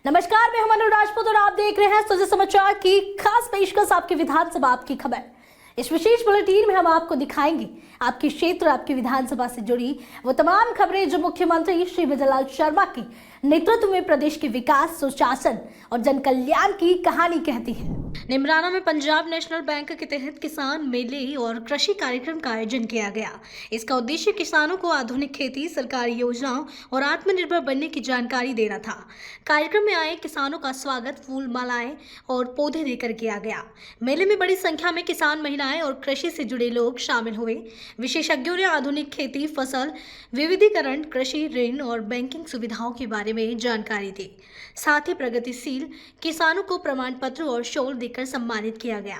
नमस्कार, मैं हूं मनु राजपूत और आप देख रहे हैं सुबह समाचार की खास पेशकश आपकी विधानसभा आपकी खबर। इस विशेष बुलेटिन में हम आपको दिखाएंगे आपके क्षेत्र आपकी विधानसभा से जुड़ी वो तमाम खबरें जो मुख्यमंत्री श्री विजय लाल शर्मा के नेतृत्व में प्रदेश के विकास, सुशासन और जन कल्याण की कहानी कहती है। निमराना में पंजाब नेशनल बैंक के तहत किसान मेले और कृषि कार्यक्रम का आयोजन किया गया। इसका उद्देश्य किसानों को आधुनिक खेती, सरकारी योजनाओं और आत्मनिर्भर बनने की जानकारी देना था। कार्यक्रम में आए किसानों का स्वागत फूल मालाएं और पौधे देकर किया गया। मेले में बड़ी संख्या में किसान, महिलाएं और कृषि से जुड़े लोग शामिल हुए। विशेषज्ञों ने आधुनिक खेती, फसल विविधीकरण, कृषि ऋण और बैंकिंग सुविधाओं के बारे में जानकारी दी। साथ ही प्रगतिशील किसानों को प्रमाण पत्र और शॉल देकर सम्मानित किया गया।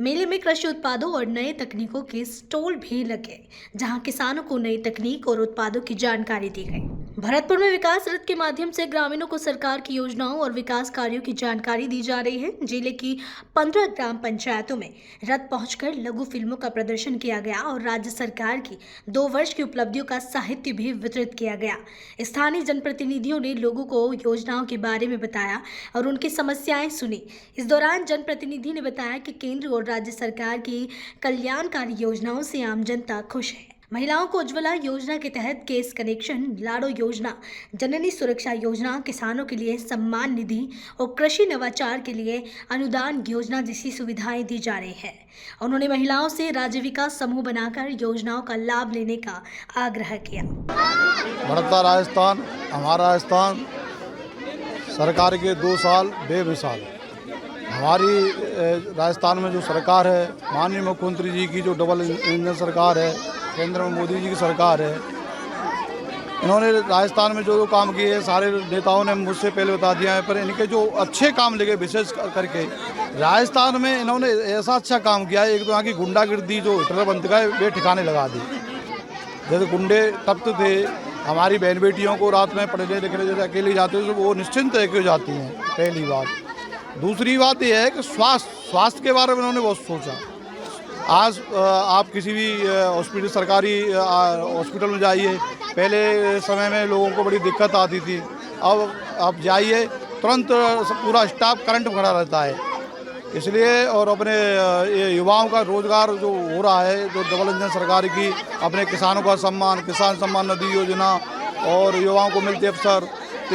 मेले में कृषि उत्पादों और नए तकनीकों के स्टॉल भी लगे, जहां किसानों को नई तकनीक और उत्पादों की जानकारी दी गई। भरतपुर में विकास रथ के माध्यम से ग्रामीणों को सरकार की योजनाओं और विकास कार्यों की जानकारी दी जा रही है। जिले की 15 ग्राम पंचायतों में रथ पहुंचकर लघु फिल्मों का प्रदर्शन किया गया और राज्य सरकार की 2 वर्ष की उपलब्धियों का साहित्य भी वितरित किया गया। स्थानीय जनप्रतिनिधियों ने लोगों को योजनाओं के बारे में बताया और उनकी समस्याएं सुनी। इस दौरान जनप्रतिनिधि ने बताया कि केंद्र और राज्य सरकार की कल्याणकारी योजनाओं से आम जनता खुश है। महिलाओं को उज्ज्वला योजना के तहत गैस कनेक्शन, लाड़ो योजना, जननी सुरक्षा योजना, किसानों के लिए सम्मान निधि और कृषि नवाचार के लिए अनुदान योजना जैसी सुविधाएं दी जा रही है। उन्होंने महिलाओं से राज्य विकास समूह बनाकर योजनाओं का लाभ लेने का आग्रह किया। बढ़ता राजस्थान, हमारा राजस्थान सरकार के 2 साल बेमिसाल। हमारी राजस्थान में जो सरकार है, माननीय मुख्यमंत्री जी की जो डबल इंजन सरकार है, केंद्र में मोदी जी की सरकार है, इन्होंने राजस्थान में जो काम किए हैं सारे नेताओं ने मुझसे पहले बता दिया है। पर इनके जो अच्छे काम लगे विशेष करके राजस्थान में इन्होंने ऐसा अच्छा काम किया है। एक तो यहाँ की गुंडागिर्दी जो हिटलर बनते गए वे ठिकाने लगा दी। जैसे गुंडे तख्त थे, हमारी बहन बेटियों को रात में पढ़ने लिखने जैसे अकेले जाते हैं वो निश्चिंत रह के जाती हैं, पहली बात। दूसरी बात यह है कि स्वास्थ्य के बारे में उन्होंने बहुत सोचा। आज आप किसी भी हॉस्पिटल, सरकारी हॉस्पिटल में जाइए, पहले समय में लोगों को बड़ी दिक्कत आती थी। अब आप जाइए तुरंत पूरा स्टाफ करंट खड़ा रहता है। इसलिए और अपने युवाओं का रोजगार जो हो रहा है, जो डबल इंजन सरकार की अपने किसानों का सम्मान, किसान सम्मान निधि योजना और युवाओं को मिलते अवसर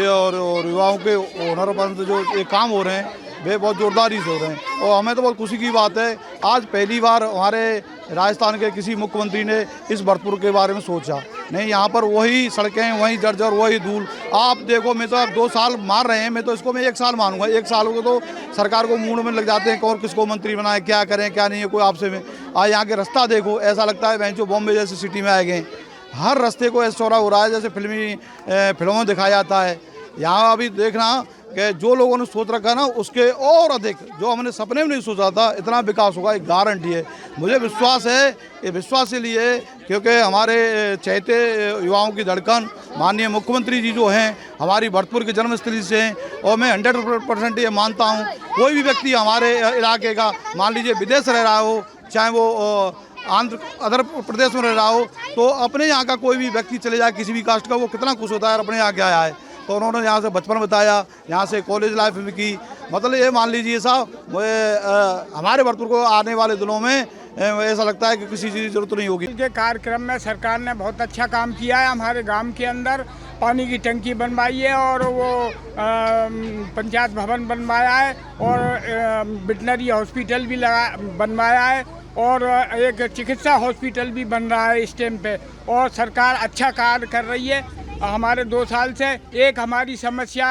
और युवाओं के हुनरमंद जो ये काम हो रहे हैं वे बहुत जोरदारी से हो रहे हैं और हमें तो बहुत खुशी की बात है। आज पहली बार हमारे राजस्थान के किसी मुख्यमंत्री ने इस भरतपुर के बारे में सोचा। नहीं, यहाँ पर वही सड़कें, वही जर्जर, वही धूल। आप देखो, मैं तो आप 2 साल मार रहे हैं, मैं तो इसको मैं 1 साल मानूंगा। 1 साल को तो सरकार को मूड में लग जाते हैं और किसको मंत्री बनाए, क्या करें क्या नहीं है कोई आपसे में। आज यहाँ के रास्ता देखो, ऐसा लगता है जो बॉम्बे जैसी सिटी में आए गए। हर रास्ते को ऐसा चौड़ा हो रहा है जैसे फिल्मों में दिखाया जाता है। यहाँ अभी देखना कि जो लोगों ने सोच रखा ना उसके और अधिक जो हमने सपने में नहीं सोचा था इतना विकास होगा, एक गारंटी है। मुझे विश्वास है, ये विश्वास इसलिए क्योंकि हमारे चहते युवाओं की धड़कन माननीय मुख्यमंत्री जी जो हैं हमारी भरतपुर की जन्मस्थली से हैं और मैं 100% ये मानता हूँ। कोई भी व्यक्ति हमारे इलाके का, मान लीजिए विदेश रह रहा हो, चाहे वो आंध्र प्रदेश में रह रहा हो, तो अपने यहाँ का कोई भी व्यक्ति चले जाए किसी भी कास्ट का, वो कितना खुश होता है और अपने यहाँ क्या आया है। तो उन्होंने यहाँ से बचपन बताया, यहाँ से कॉलेज लाइफ में की। मतलब ये मान लीजिए साहब, हमारे भरतपुर को आने वाले दिनों में ऐसा लगता है कि किसी चीज़ की जरूरत नहीं होगी। के कार्यक्रम में सरकार ने बहुत अच्छा काम किया है। हमारे गांव के अंदर पानी की टंकी बनवाई है और वो पंचायत भवन बनवाया है और वेटनरी हॉस्पिटल भी बनवाया है और एक चिकित्सा हॉस्पिटल भी बन रहा है इस टाइम पे। और सरकार अच्छा कार्य कर रही है। हमारे 2 साल से एक हमारी समस्या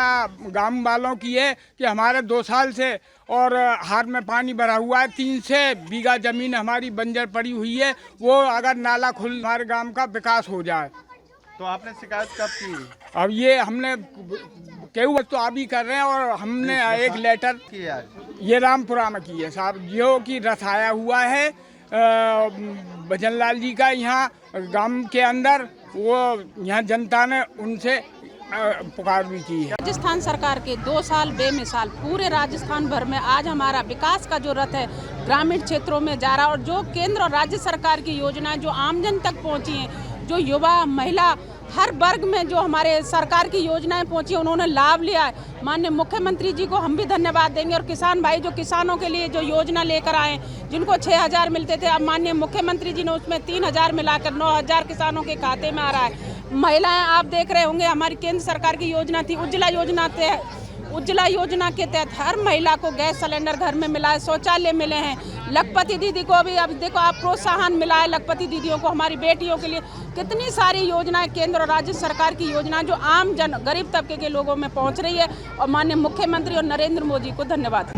गांव वालों की है कि हमारे 2 साल से और हार में पानी भरा हुआ है। 300 बीघा ज़मीन हमारी बंजर पड़ी हुई है। वो अगर नाला खुल हमारे गांव का विकास हो जाए। तो आपने शिकायत कब की? अब ये हमने केहू तो अभी कर रहे हैं और हमने एक लेटर किया, ये रामपुरा में की है साहब, जो कि रथ आया हुआ है भजनलाल जी का यहाँ गांव के अंदर। वो यहाँ जनता ने उनसे पुकार भी की है। राजस्थान सरकार के 2 साल बेमिसाल पूरे राजस्थान भर में आज हमारा विकास का जो रथ है ग्रामीण क्षेत्रों में जा रहा है और जो केंद्र और राज्य सरकार की योजनाएं जो आमजन तक पहुंची हैं, जो युवा, महिला हर वर्ग में जो हमारे सरकार की योजनाएं पहुंची उन्होंने लाभ लिया है। माननीय मुख्यमंत्री जी को हम भी धन्यवाद देंगे, और किसान भाई जो किसानों के लिए जो योजना लेकर आए, जिनको 6,000 मिलते थे, अब माननीय मुख्यमंत्री जी ने उसमें 3,000 मिलाकर 9,000 किसानों के खाते में आ रहा है। महिलाएं आप देख रहे होंगे, हमारी केंद्र सरकार की योजना थी उज्ज्वला योजना के तहत हर महिला को गैस सिलेंडर घर में मिला है, शौचालय मिले हैं। लखपति दीदी को भी अब देखो आप प्रोत्साहन मिला है, लखपति दीदियों को, हमारी बेटियों के लिए कितनी सारी योजनाएं केंद्र और राज्य सरकार की योजनाएं जो आम जन गरीब तबके के लोगों में पहुंच रही है। और माननीय मुख्यमंत्री और नरेंद्र मोदी को धन्यवाद।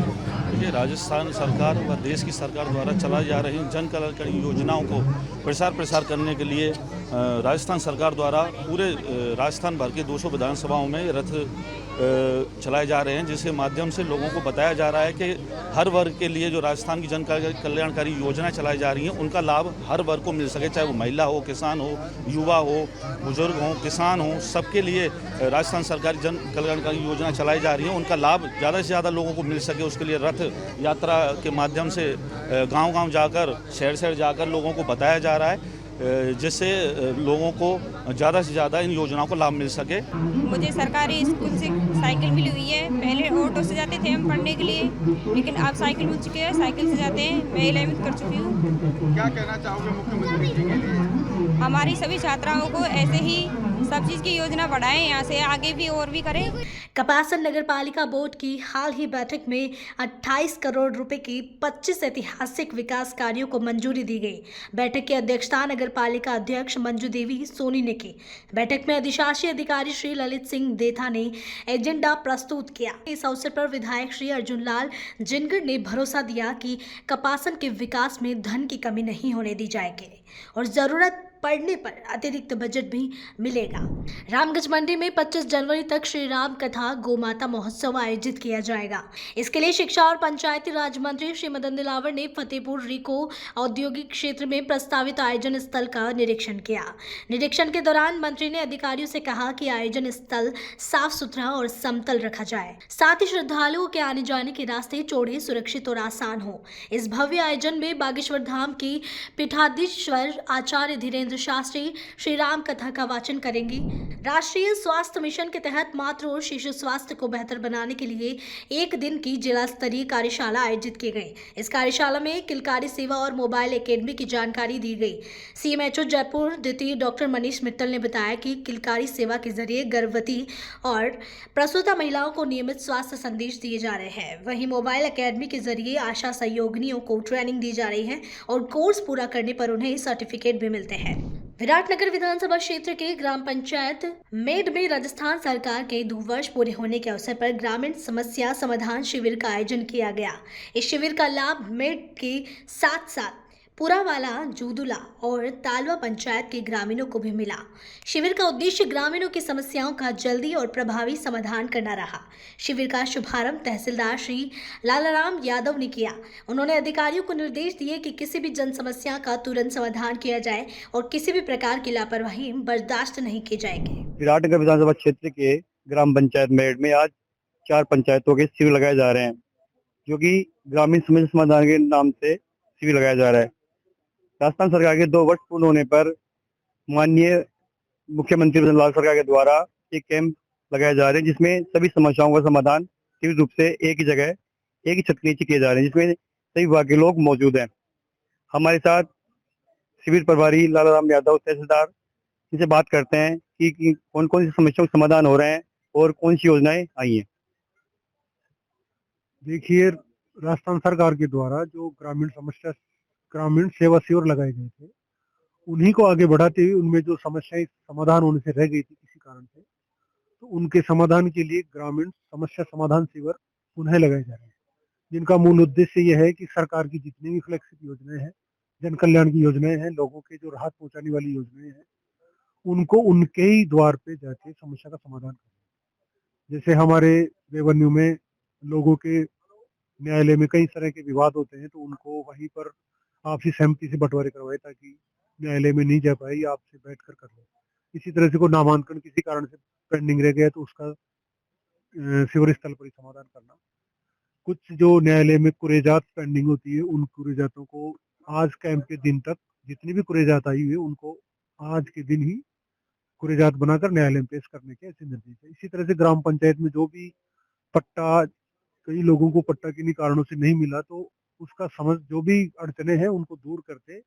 ये राजस्थान सरकार व देश की सरकार द्वारा चलाई जा रही जन कल्याणकारी योजनाओं को प्रसार करने के लिए राजस्थान सरकार द्वारा पूरे राजस्थान भर के 200 विधानसभाओं में रथ चलाए जा रहे हैं, जिसके माध्यम से लोगों को बताया जा रहा है कि हर वर्ग के लिए जो राजस्थान की जन कल्याणकारी योजना चलाई जा रही हैं उनका लाभ हर वर्ग को मिल सके, चाहे वो महिला हो, किसान हो, युवा हो, बुजुर्ग हो, किसान हो, सबके लिए राजस्थान सरकार जन कल्याणकारी योजना चलाई जा रही है। उनका लाभ ज़्यादा से ज़्यादा लोगों को मिल सके, उसके लिए रथ यात्रा के माध्यम से गाँव-गाँव जाकर, शहर जाकर लोगों को बताया जा रहा है, जिससे लोगों को ज़्यादा से ज़्यादा इन योजनाओं को लाभ मिल सके। मुझे सरकारी स्कूल से साइकिल मिली हुई है। पहले ऑटो से जाते थे हम पढ़ने के लिए, लेकिन अब साइकिल मिल चुकी है, साइकिल से जाते हैं। मैं 11वीं कर चुकी हूँ। क्या कहना चाहोगे मुख्यमंत्री जी के लिए? हमारी सभी छात्राओं को ऐसे ही सब चीज़ की योजना बढ़ाएं, यहाँ से आगे भी और भी करें। कपासन नगर पालिका बोर्ड की हाल ही बैठक में 28 करोड़ रुपए की 25 ऐतिहासिक विकास कार्यों को मंजूरी दी गई। बैठक की अध्यक्षता नगर पालिका अध्यक्ष मंजू देवी सोनी ने की। बैठक में अधिशासी अधिकारी श्री ललित सिंह देथा ने एजेंडा प्रस्तुत किया। इस अवसर पर विधायक श्री अर्जुन लाल जिनगर ने भरोसा दिया कि कपासन के विकास में धन की कमी नहीं होने दी जाएगी और जरूरत पड़ने पर अतिरिक्त बजट भी मिलेगा। रामगंज मंडी में 25 जनवरी तक श्री राम कथा गोमाता महोत्सव आयोजित किया जाएगा। इसके लिए शिक्षा और पंचायती राज मंत्री श्री मदन दिलावर ने फतेहपुर रिको औद्योगिक क्षेत्र में प्रस्तावित आयोजन स्थल का निरीक्षण किया। निरीक्षण के दौरान मंत्री ने अधिकारियों से कहा कि आयोजन स्थल साफ सुथरा और समतल रखा जाए, साथ ही श्रद्धालुओं के आने जाने के रास्ते चौड़े, सुरक्षित और आसान हो। इस भव्य आयोजन में बागेश्वर धाम की पीठाधीश्वर आचार्य धीरेन्द्र शास्त्री श्री राम कथा का वाचन करेंगी। राष्ट्रीय स्वास्थ्य मिशन के तहत मातृ और शिशु स्वास्थ्य को बेहतर बनाने के लिए एक दिन की जिला स्तरीय कार्यशाला आयोजित की गई। इस कार्यशाला में किलकारी सेवा और मोबाइल एकेडमी की जानकारी दी गई। सीएमएचओ जयपुर द्वितीय डॉक्टर मनीष मित्तल ने बताया कि किलकारी सेवा के जरिए गर्भवती और प्रसूता महिलाओं को नियमित स्वास्थ्य संदेश दिए जा रहे हैं। वहीं मोबाइल एकेडमी के जरिए आशा सहयोगिनियों को ट्रेनिंग दी जा रही है और कोर्स पूरा करने पर उन्हें सर्टिफिकेट भी मिलते हैं। विराटनगर विधानसभा क्षेत्र के ग्राम पंचायत मेड में राजस्थान सरकार के 2 वर्ष पूरे होने के अवसर पर ग्रामीण समस्या समाधान शिविर का आयोजन किया गया। इस शिविर का लाभ मेड के साथ साथ पुरावाला, जूदुला और तालवा पंचायत के ग्रामीणों को भी मिला। शिविर का उद्देश्य ग्रामीणों की समस्याओं का जल्दी और प्रभावी समाधान करना रहा। शिविर का शुभारंभ तहसीलदार श्री लालाराम यादव ने किया। उन्होंने अधिकारियों को निर्देश दिए कि किसी भी जन समस्या का तुरंत समाधान किया जाए और किसी भी प्रकार की लापरवाही बर्दाश्त नहीं की जाएगी। विराटनगर विधानसभा क्षेत्र के ग्राम पंचायत मेड में आज 4 पंचायतों के शिविर लगाए जा रहे हैं, जो कि ग्रामीण समस्या समाधान के नाम से शिविर लगाया जा रहा है। राजस्थान सरकार के 2 वर्ष पूर्ण होने पर माननीय मुख्यमंत्री मदन लाल सरकार के द्वारा एक कैंप लगाए जा रहे हैं, जिसमें सभी समस्याओं का समाधान सीमित रूप से एक ही जगह, एक ही छत के नीचे किए जा रहे हैं, जिसमें सभी विभाग के लोग मौजूद हैं। हमारे साथ शिविर प्रभारी लालाराम यादव तहसीलदार, इनसे बात करते हैं कि कौन कौन सी समस्याओं के समाधान हो रहे हैं और कौन सी योजनाएं आई हैं। देखिए, राजस्थान सरकार के द्वारा जो ग्रामीण सेवा शिविर लगाए गए थे, उन्हीं को आगे बढ़ाते हुए उनमें जो समस्याएं समाधान होने से रह गई थी किसी कारण से, तो उनके समाधान के लिए ग्रामीण समस्या समाधान शिविर पुनः लगाए जा रहे हैं, जिनका मूल उद्देश्य यह है कि सरकार की जितनी भी फ्लैगशिप योजनाएं हैं, जन कल्याण की योजनाएं हैं, लोगों के जो राहत पहुंचाने वाली योजनाएं हैं, उनको उनके ही द्वार पे जाके समस्या का समाधान करें। जैसे हमारे रेवेन्यू में लोगों के न्यायालय में कई तरह के विवाद होते हैं, तो उनको वहीं पर आपसी सहमति से बंटवारे करवाए, ताकि न्यायालय में नहीं जा पाए, आपसे बैठकर कर लो। इसी तरह से कोई नामांकन किसी कारण से पेंडिंग रह गया, तो उसका शिविर स्थल पर ही समाधान करना। कुछ जो न्यायालय में कुरेजात पेंडिंग होती है, उन कुरेजातों को आज कैंप के दिन तक जितनी भी कुरेजात आई हुई है, उनको आज के दिन ही कुरेजात बनाकर न्यायालय में पेश करने के ऐसे निर्देश है। इसी तरह से ग्राम पंचायत में जो भी पट्टा, कई लोगों को पट्टा किन्हीं कारणों से नहीं मिला, तो उसका समझ जो भी अड़चने हैं उनको दूर करके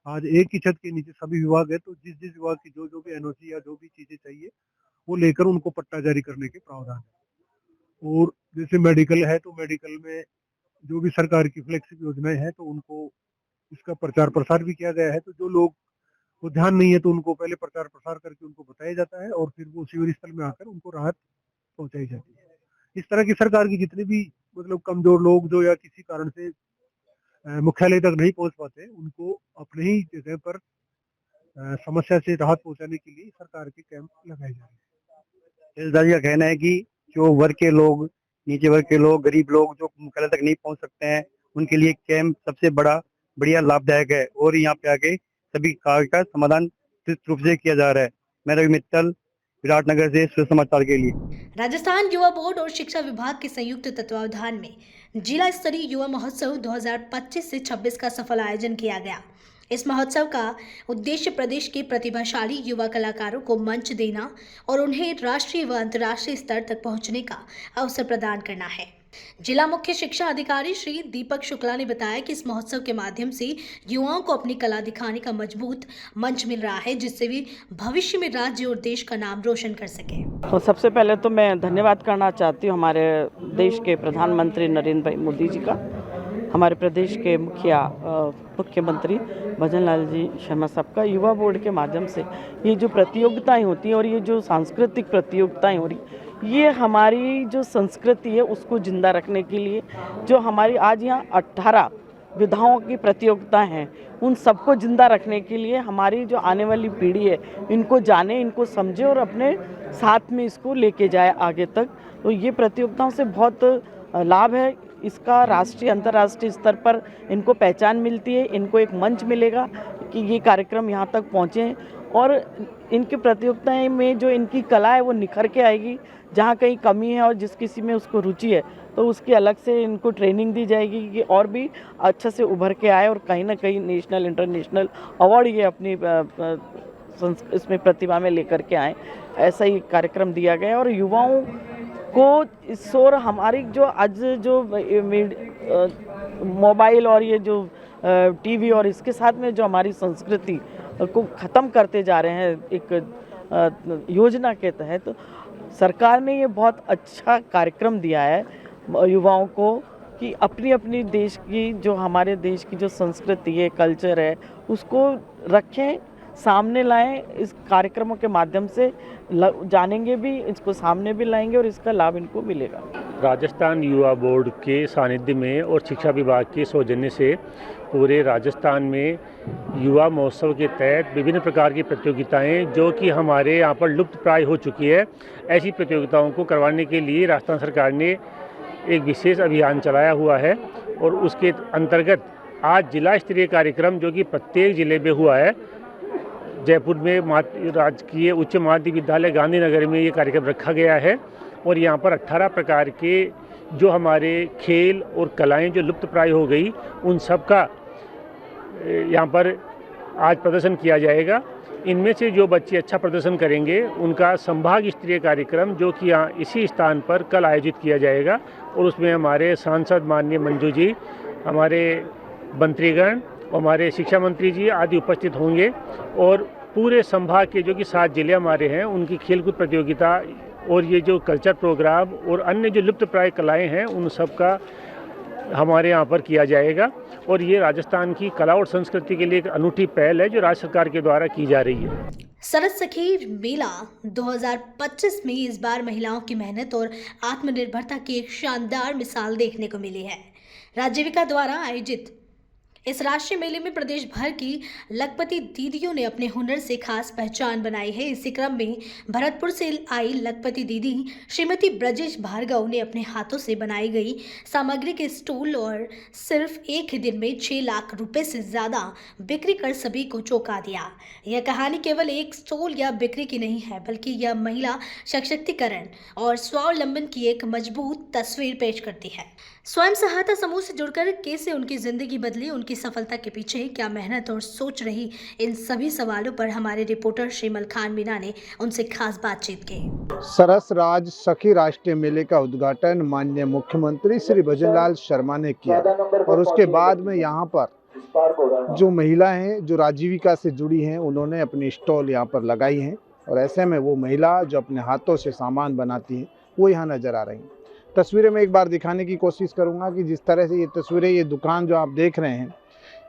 आज एक ही छत के नीचे सभी विभाग है, तो जिस जिस विभाग की जो जो भी एनओसी या जो भी चीजें चाहिए वो लेकर उनको पट्टा जारी करने के प्रावधान है। और जैसे मेडिकल है, तो मेडिकल में जो भी सरकार की फ्लैगशिप योजनाएं हैं तो उनको इसका प्रचार प्रसार भी किया गया है। तो जो लोग को ध्यान नहीं है तो उनको पहले प्रचार प्रसार करके उनको बताया जाता है और फिर वो शिविर स्थल में आकर उनको राहत पहुंचाई जाती है। इस तरह की सरकार की जितने भी मतलब कमजोर लोग जो या किसी कारण से मुख्यालय तक नहीं पहुंच पाते, उनको अपने ही जगह पर समस्या से राहत पहुंचाने के लिए सरकार के कैंप लगाए जा रहे हैं। जैलदार का कहना है कि जो वर्ग के लोग, नीचे वर्ग के लोग, गरीब लोग जो मुख्यालय तक नहीं पहुंच सकते हैं, उनके लिए कैंप सबसे बढ़िया लाभदायक है और यहाँ पे आके सभी कार्य का समाधान निश्चित रूप से किया जा रहा है। मैं रवि मित्तल, विराटनगर से स्वस्थ समाचार के लिए। राजस्थान युवा बोर्ड और शिक्षा विभाग के संयुक्त तत्वावधान में जिला स्तरीय युवा महोत्सव 2025 से 26 का सफल आयोजन किया गया। इस महोत्सव का उद्देश्य प्रदेश के प्रतिभाशाली युवा कलाकारों को मंच देना और उन्हें राष्ट्रीय व अंतर्राष्ट्रीय स्तर तक पहुंचने का अवसर प्रदान करना है। जिला मुख्य शिक्षा अधिकारी श्री दीपक शुक्ला ने बताया कि इस महोत्सव के माध्यम से युवाओं को अपनी कला दिखाने का मजबूत मंच मिल रहा है, जिससे वे भविष्य में राज्य और देश का नाम रोशन कर सके। तो सबसे पहले तो मैं धन्यवाद करना चाहती हूँ हमारे देश के प्रधानमंत्री नरेंद्र भाई मोदी जी का, हमारे प्रदेश के मुख्यमंत्री भजन लाल जी शर्मा साहब का। युवा बोर्ड के माध्यम से ये जो प्रतियोगिताएं होती हैं और ये जो सांस्कृतिक प्रतियोगिताएं हो रही, ये हमारी जो संस्कृति है उसको जिंदा रखने के लिए, जो हमारी आज यहाँ 18 विधाओं की प्रतियोगिताएं हैं, उन सबको जिंदा रखने के लिए हमारी जो आने वाली पीढ़ी है इनको जाने, इनको समझे और अपने साथ में इसको लेके जाए आगे तक। तो ये प्रतियोगिताओं से बहुत लाभ है, इसका राष्ट्रीय अंतर्राष्ट्रीय स्तर पर इनको पहचान मिलती है, इनको एक मंच मिलेगा कि ये कार्यक्रम यहाँ तक पहुँचे और इनकी प्रतियोगिताएं में जो इनकी कला है वो निखर के आएगी। जहाँ कहीं कमी है और जिस किसी में उसको रुचि है तो उसकी अलग से इनको ट्रेनिंग दी जाएगी कि और भी अच्छे से उभर के आए और कहीं ना कहीं नेशनल इंटरनेशनल अवार्ड ये अपनी इसमें प्रतिभा में लेकर के आए। ऐसा ही कार्यक्रम दिया गया और युवाओं को इस और हमारी जो आज जो मोबाइल और ये जो टीवी और इसके साथ में जो हमारी संस्कृति को ख़त्म करते जा रहे हैं, एक योजना के तहत सरकार ने ये बहुत अच्छा कार्यक्रम दिया है युवाओं को कि अपनी अपनी देश की जो हमारे देश की जो संस्कृति है, कल्चर है, उसको रखें, सामने लाएं। इस कार्यक्रमों के माध्यम से जानेंगे भी, इसको सामने भी लाएंगे और इसका लाभ इनको मिलेगा। राजस्थान युवा बोर्ड के सानिध्य में और शिक्षा विभाग के सौजन्य से पूरे राजस्थान में युवा महोत्सव के तहत विभिन्न प्रकार की प्रतियोगिताएं जो कि हमारे यहाँ पर लुप्त प्राय हो चुकी है, ऐसी प्रतियोगिताओं को करवाने के लिए राजस्थान सरकार ने एक विशेष अभियान चलाया हुआ है और उसके अंतर्गत आज जिला स्तरीय कार्यक्रम जो कि प्रत्येक जिले में हुआ है, जयपुर में राजकीय उच्च माध्यमिक विद्यालय गांधीनगर में ये कार्यक्रम रखा गया है और यहाँ पर 18 प्रकार के जो हमारे खेल और कलाएं जो लुप्त प्राय हो गई उन सब का यहाँ पर आज प्रदर्शन किया जाएगा। इनमें से जो बच्चे अच्छा प्रदर्शन करेंगे उनका संभाग स्तरीय कार्यक्रम जो कि यहाँ इसी स्थान पर कल आयोजित किया जाएगा और उसमें हमारे सांसद माननीय मंजू जी, हमारे मंत्रीगण, हमारे शिक्षा मंत्री जी आदि उपस्थित होंगे और पूरे संभाग के जो कि 7 जिले हमारे हैं उनकी खेलकूद प्रतियोगिता और ये जो कल्चर प्रोग्राम और अन्य जो लुप्त प्राय कलाएं हैं उन सब का हमारे यहाँ पर किया जाएगा और ये राजस्थान की कला और संस्कृति के लिए एक अनूठी पहल है जो राज्य सरकार के द्वारा की जा रही है। सरस सखी मेला 2025 में इस बार महिलाओं की मेहनत और आत्मनिर्भरता की एक शानदार मिसाल देखने को मिली है। राज्यविका द्वारा आयोजित इस राष्ट्रीय मेले में प्रदेश भर की लखपति दीदियों ने अपने हुनर से खास पहचान बनाई है। इसी क्रम में भरतपुर से आई लखपति दीदी श्रीमती ब्रजेश भार्गव ने अपने हाथों से बनाई गई सामग्री के स्टूल और सिर्फ एक ही दिन में 6 लाख रुपए से ज़्यादा बिक्री कर सभी को चौंका दिया। यह कहानी केवल एक स्टॉल या बिक्री की नहीं है, बल्कि यह महिला सशक्तिकरण और स्वावलंबन की एक मजबूत तस्वीर पेश करती है। स्वयं सहायता समूह से जुड़कर कैसे उनकी जिंदगी बदली, उनके उनकी सफलता के पीछे क्या मेहनत और सोच रही, इन सभी सवालों पर हमारे रिपोर्टर श्री मलखान मीणा ने उनसे खास बातचीत की। सरस राज सखी राष्ट्रीय मेले का उद्घाटन माननीय मुख्यमंत्री श्री भजनलाल शर्मा ने किया और उसके बाद में यहाँ पर जो महिलाएं हैं जो आजीविका से जुड़ी हैं उन्होंने अपनी स्टॉल यहाँ पर लगाई हैं और ऐसे में वो महिला जो अपने हाथों से सामान बनाती हैं वो यहाँ नज़र आ रही हैं। तस्वीरें मैं एक बार दिखाने की कोशिश करूँगा कि जिस तरह से ये तस्वीरें, ये दुकान जो आप देख रहे हैं,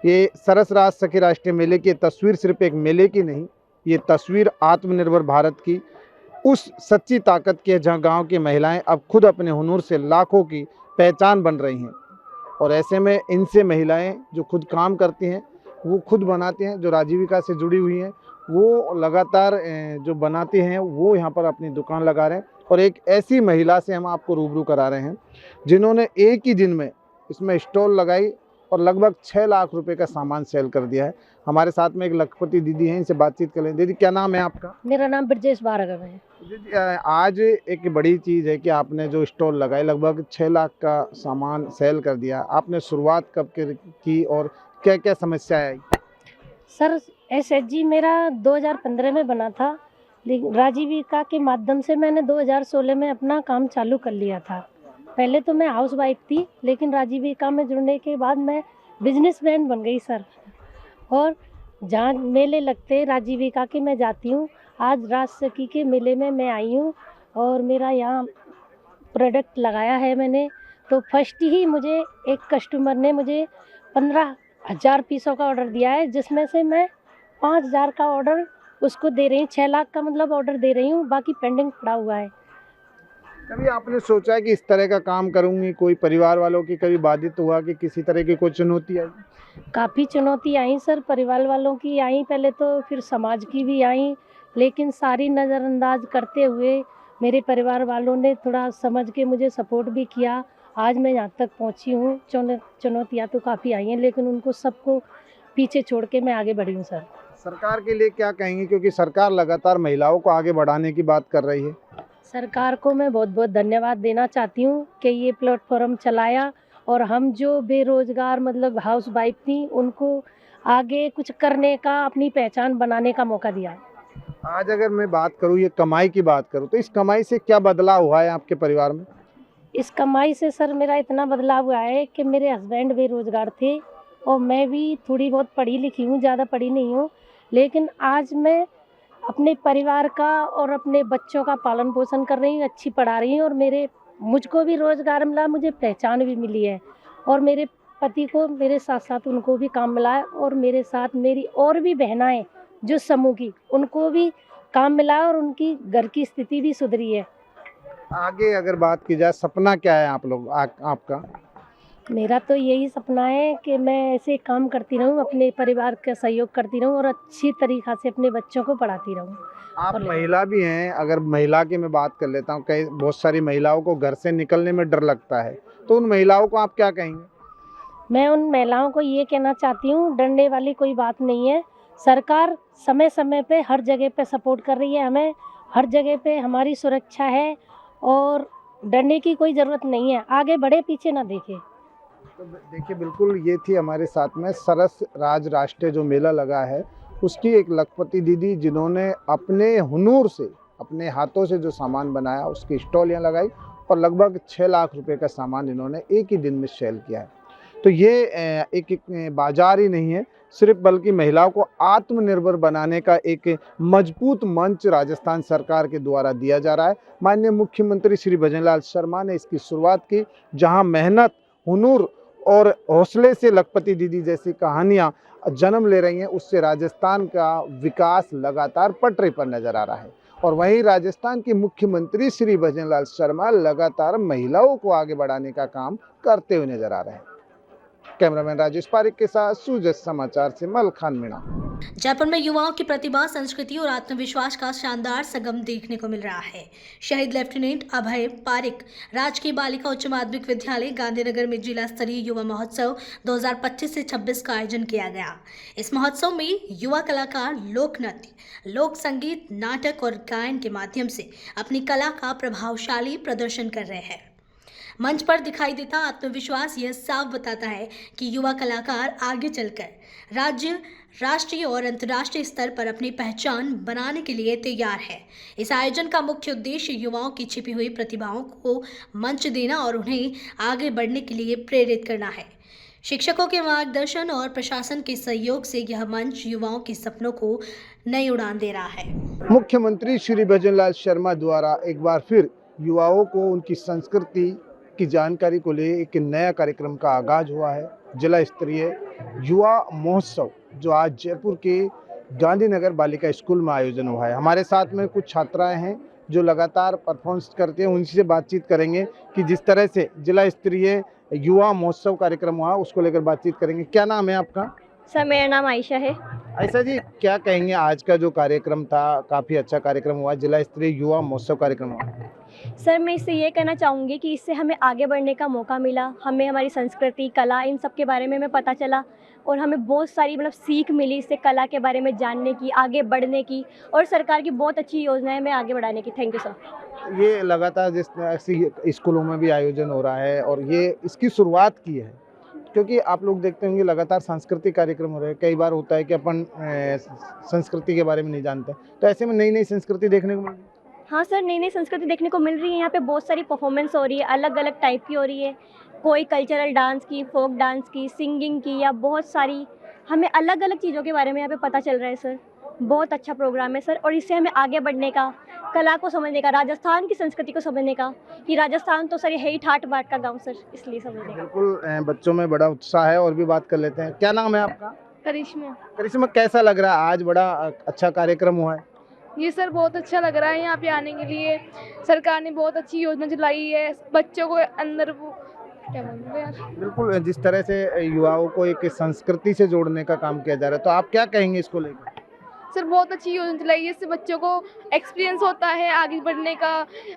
ये सरस राज सखी राष्ट्रीय मेले की तस्वीर सिर्फ एक मेले की नहीं, ये तस्वीर आत्मनिर्भर भारत की उस सच्ची ताकत की है जहाँ गांव की महिलाएं अब खुद अपने हुनर से लाखों की पहचान बन रही हैं। और ऐसे में इनसे महिलाएं जो खुद काम करती हैं, वो खुद बनाती हैं, जो आजीविका से जुड़ी हुई हैं, वो लगातार जो बनाती हैं वो यहाँ पर अपनी दुकान लगा रहे हैं। और एक ऐसी महिला से हम आपको रूबरू करा रहे हैं जिन्होंने एक ही दिन में इसमें स्टॉल लगाई और लगभग 6 लाख रुपए का सामान सेल कर दिया है। हमारे साथ में एक लखपति दीदी हैं, इनसे बातचीत कर लें। दीदी, क्या नाम है आपका? मेरा नाम ब्रजेश भार्गव है। दीदी, आज एक बड़ी चीज़ है कि आपने जो स्टॉल लगाई लगभग 6 लाख का सामान सेल कर दिया। आपने शुरुआत कब की और क्या क्या समस्याएं आई? सर, SHG मेरा 2015 में बना था, लेकिन राजीविका के माध्यम से मैंने 2016 में अपना काम चालू कर लिया था। पहले तो मैं हाउस वाइफ थी, लेकिन राजीविका में जुड़ने के बाद मैं बिजनेसमैन बन गई सर। और जहाँ मेले लगते राजीविका के मैं जाती हूँ। आज राज सखी के मेले में मैं आई हूँ और मेरा यहाँ प्रोडक्ट लगाया है मैंने। तो फर्स्ट ही मुझे एक कस्टमर ने मुझे 15,000 पीसों का ऑर्डर दिया है, जिसमें से मैं 5,000 का ऑर्डर उसको दे रही हूँ। 6 लाख का मतलब ऑर्डर दे रही हूँ, बाकी पेंडिंग पड़ा हुआ है। कभी आपने सोचा कि इस तरह का काम करूँगी? कोई परिवार वालों की कभी बाधित हुआ कि किसी तरह की कोई चुनौती आई? काफ़ी चुनौती आई सर, परिवार वालों की आई पहले, तो फिर समाज की भी आई, लेकिन सारी नज़रअंदाज करते हुए मेरे परिवार वालों ने थोड़ा समझ के मुझे सपोर्ट भी किया। आज मैं यहाँ तक पहुँची हूँ। चुनौतियाँ तो काफ़ी आई हैं, लेकिन उनको सबको पीछे छोड़ के मैं आगे बढ़ी हूँ सर। सरकार के लिए क्या कहेंगे, क्योंकि सरकार लगातार महिलाओं को आगे बढ़ाने की बात कर रही है? सरकार को मैं बहुत बहुत धन्यवाद देना चाहती हूँ कि ये प्लेटफॉर्म चलाया और हम जो बेरोजगार मतलब हाउस वाइफ थी उनको आगे कुछ करने का, अपनी पहचान बनाने का मौका दिया। आज अगर मैं बात करूँ, ये कमाई की बात करूँ, तो इस कमाई से क्या बदलाव हुआ है आपके परिवार में? इस कमाई से सर मेरा इतना बदलाव हुआ है कि मेरे हस्बैंड बेरोजगार थे और मैं भी थोड़ी बहुत पढ़ी लिखी हूँ, ज़्यादा पढ़ी नहीं हूँ, लेकिन आज मैं अपने परिवार का और अपने बच्चों का पालन पोषण कर रही हूँ, अच्छी पढ़ा रही हूँ और मुझको भी रोज़गार मिला, मुझे पहचान भी मिली है और मेरे पति को मेरे साथ साथ उनको भी काम मिला है और मेरे साथ मेरी और भी बहनाएं जो समूह की, उनको भी काम मिला है और उनकी घर की स्थिति भी सुधरी है। आगे अगर बात की जाए, सपना क्या है आपका? मेरा तो यही सपना है कि मैं ऐसे काम करती रहूं, अपने परिवार का सहयोग करती रहूं और अच्छी तरीक़ा से अपने बच्चों को पढ़ाती रहूं। आप महिला भी हैं, अगर महिला की मैं बात कर लेता हूं, कई बहुत सारी महिलाओं को घर से निकलने में डर लगता है, तो उन महिलाओं को आप क्या कहेंगे? मैं उन महिलाओं को ये कहना चाहती हूँ, डरने वाली कोई बात नहीं है। सरकार समय समय पे हर जगह पे सपोर्ट कर रही है, हमें हर जगह पे हमारी सुरक्षा है और डरने की कोई ज़रूरत नहीं है। आगे बढ़े, पीछे ना देखें। तो देखिए, बिल्कुल ये थी हमारे साथ में सरस राज राष्ट्रीय जो मेला लगा है उसकी एक लखपति दीदी, जिन्होंने अपने हुनर से, अपने हाथों से जो सामान बनाया उसकी स्टॉल यहाँ लगाई और लगभग 6 लाख रुपए का सामान इन्होंने एक ही दिन में सेल किया है। तो ये एक बाजार ही नहीं है सिर्फ, बल्कि महिलाओं को आत्मनिर्भर बनाने का एक मजबूत मंच राजस्थान सरकार के द्वारा दिया जा रहा है। माननीय मुख्यमंत्री श्री भजनलाल शर्मा ने इसकी शुरुआत की, जहां मेहनत, हुनर और हौसले से लखपति दीदी जैसी कहानियां जन्म ले रही हैं, उससे राजस्थान का विकास लगातार पटरी पर नजर आ रहा है। और वहीं राजस्थान के मुख्यमंत्री श्री भजनलाल शर्मा लगातार महिलाओं को आगे बढ़ाने का काम करते हुए नजर आ रहे हैं। कैमरामैन राजेश पारिक के साथ सूजत समाचार से मलखान मीणा। जयपुर में युवाओं की प्रतिभा, संस्कृति और आत्मविश्वास का शानदार संगम देखने को मिल रहा है। शहीद लेफ्टिनेंट अभय पारिक राजकीय बालिका उच्च माध्यमिक विद्यालय गांधीनगर में जिला स्तरीय युवा महोत्सव 2025 से 26 का आयोजन किया गया। इस महोत्सव में युवा कलाकार लोक नृत्य, लोक संगीत, नाटक और गायन के माध्यम से अपनी कला का प्रभावशाली प्रदर्शन कर रहे हैं। मंच पर दिखाई देता आत्मविश्वास यह साफ बताता है कि युवा कलाकार आगे चलकर राज्य, राष्ट्रीय और अंतर्राष्ट्रीय स्तर पर अपनी पहचान बनाने के लिए तैयार है। इस आयोजन का मुख्य उद्देश्य युवाओं की छिपी हुई प्रतिभाओं को मंच देना और उन्हें आगे बढ़ने के लिए प्रेरित करना है। शिक्षकों के मार्गदर्शन और प्रशासन के सहयोग से यह मंच युवाओं के सपनों को नई उड़ान दे रहा है। मुख्यमंत्री श्री भजनलाल शर्मा द्वारा एक बार फिर युवाओं को उनकी संस्कृति की जानकारी को ले एक नया कार्यक्रम का आगाज हुआ है। जिला स्तरीय युवा महोत्सव जो आज जयपुर के गांधीनगर बालिका स्कूल में आयोजन हुआ है। हमारे साथ में कुछ छात्राएं हैं जो लगातार परफॉर्मेंस करते हैं, उनसे से बातचीत करेंगे कि जिस तरह से जिला स्तरीय युवा महोत्सव कार्यक्रम हुआ उसको लेकर बातचीत करेंगे। क्या नाम है आपका? सर मेरा नाम आयशा है। आयशा जी, क्या कहेंगे आज का जो कार्यक्रम था, काफ़ी अच्छा कार्यक्रम हुआ, जिला स्तरीय युवा महोत्सव कार्यक्रम हुआ। सर मैं इससे ये कहना चाहूँगी कि इससे हमें आगे बढ़ने का मौका मिला, हमें हमारी संस्कृति, कला, इन सब के बारे में हमें पता चला और हमें बहुत सारी सीख मिली इससे, कला के बारे में जानने की, आगे बढ़ने की, और सरकार की बहुत अच्छी योजनाएं हमें आगे बढ़ाने की। Thank you sir. ये लगातार जिस स्कूलों में भी आयोजन हो रहा है और ये इसकी शुरुआत की है, क्योंकि आप लोग देखते होंगे लगातार सांस्कृतिक कार्यक्रम हो रहे हैं। कई बार होता है कि अपन संस्कृति के बारे में नहीं जानते, तो ऐसे में नई नई संस्कृति देखने को मिल रही है। हाँ सर, नई नई संस्कृति देखने को मिल रही है। यहाँ पे बहुत सारी परफॉर्मेंस हो रही है, अलग अलग टाइप की हो रही है, कोई कल्चरल डांस की, फोक डांस की, सिंगिंग की, या बहुत सारी हमें अलग अलग चीज़ों के बारे में यहाँ पे पता चल रहा है सर। बहुत अच्छा प्रोग्राम है सर, और इससे हमें आगे बढ़ने का, कला को समझने का, राजस्थान की संस्कृति को समझने का, कि राजस्थान तो सर यही ठाट बाट का गाँव सर, इसलिए समझने का। बिल्कुल, बच्चों में बड़ा उत्साह है और भी बात कर लेते हैं। क्या नाम है आपका? करिश्मा। करिश्मा, कैसा लग रहा है आज बड़ा अच्छा कार्यक्रम हुआ है? ये सर बहुत अच्छा लग रहा है यहाँ पे आने के लिए। सरकार ने बहुत अच्छी योजना चलाई है, बच्चों को अंदर वो क्या बोलते हैं यार। बिल्कुल, जिस तरह से युवाओं को एक संस्कृति से जोड़ने का काम किया जा रहा है, तो आप क्या कहेंगे इसको लेकर? सर बहुत अच्छी योजना चलाई है, इससे बच्चों को एक्सपीरियंस होता है आगे बढ़ने का,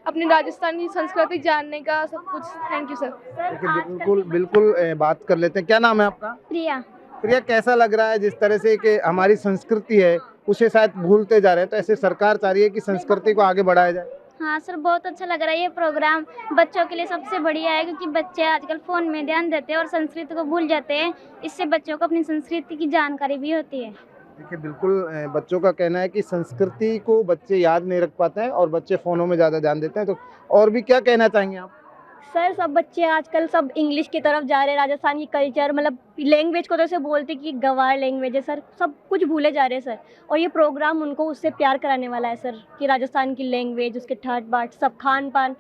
अपनी राजस्थान की संस्कृति जानने का, सब कुछ। Thank you sir. बिल्कुल बिल्कुल, बात कर लेते हैं। क्या नाम है आपका? प्रिया। प्रिया, कैसा लग रहा है जिस तरह से कि हमारी संस्कृति है उसे शायद भूलते जा रहे हैं, तो ऐसे सरकार चाह रही है कि संस्कृति को आगे बढ़ाया जाए? हाँ सर, बहुत अच्छा लग रहा है ये प्रोग्राम। बच्चों के लिए सबसे बढ़िया है, क्योंकि बच्चे आजकल फ़ोन में ध्यान देते हैं और संस्कृति को भूल जाते हैं। इससे बच्चों को अपनी संस्कृति की जानकारी भी होती है। देखिए, बिल्कुल, बच्चों का कहना है कि संस्कृति को बच्चे याद नहीं रख पाते हैं और बच्चे फ़ोनों में ज़्यादा ध्यान देते हैं। तो और भी क्या कहना चाहेंगे आप? सर सब बच्चे आजकल सब इंग्लिश की तरफ जा रहे हैं, राजस्थान की कल्चर, लैंग्वेज को तो ऐसे बोलते कि गंवार लैंग्वेज है सर, सब कुछ भूले जा रहे हैं सर। और ये प्रोग्राम उनको उससे प्यार कराने वाला है सर, कि राजस्थान की लैंग्वेज, उसके ठाट बाट, सब खान पान,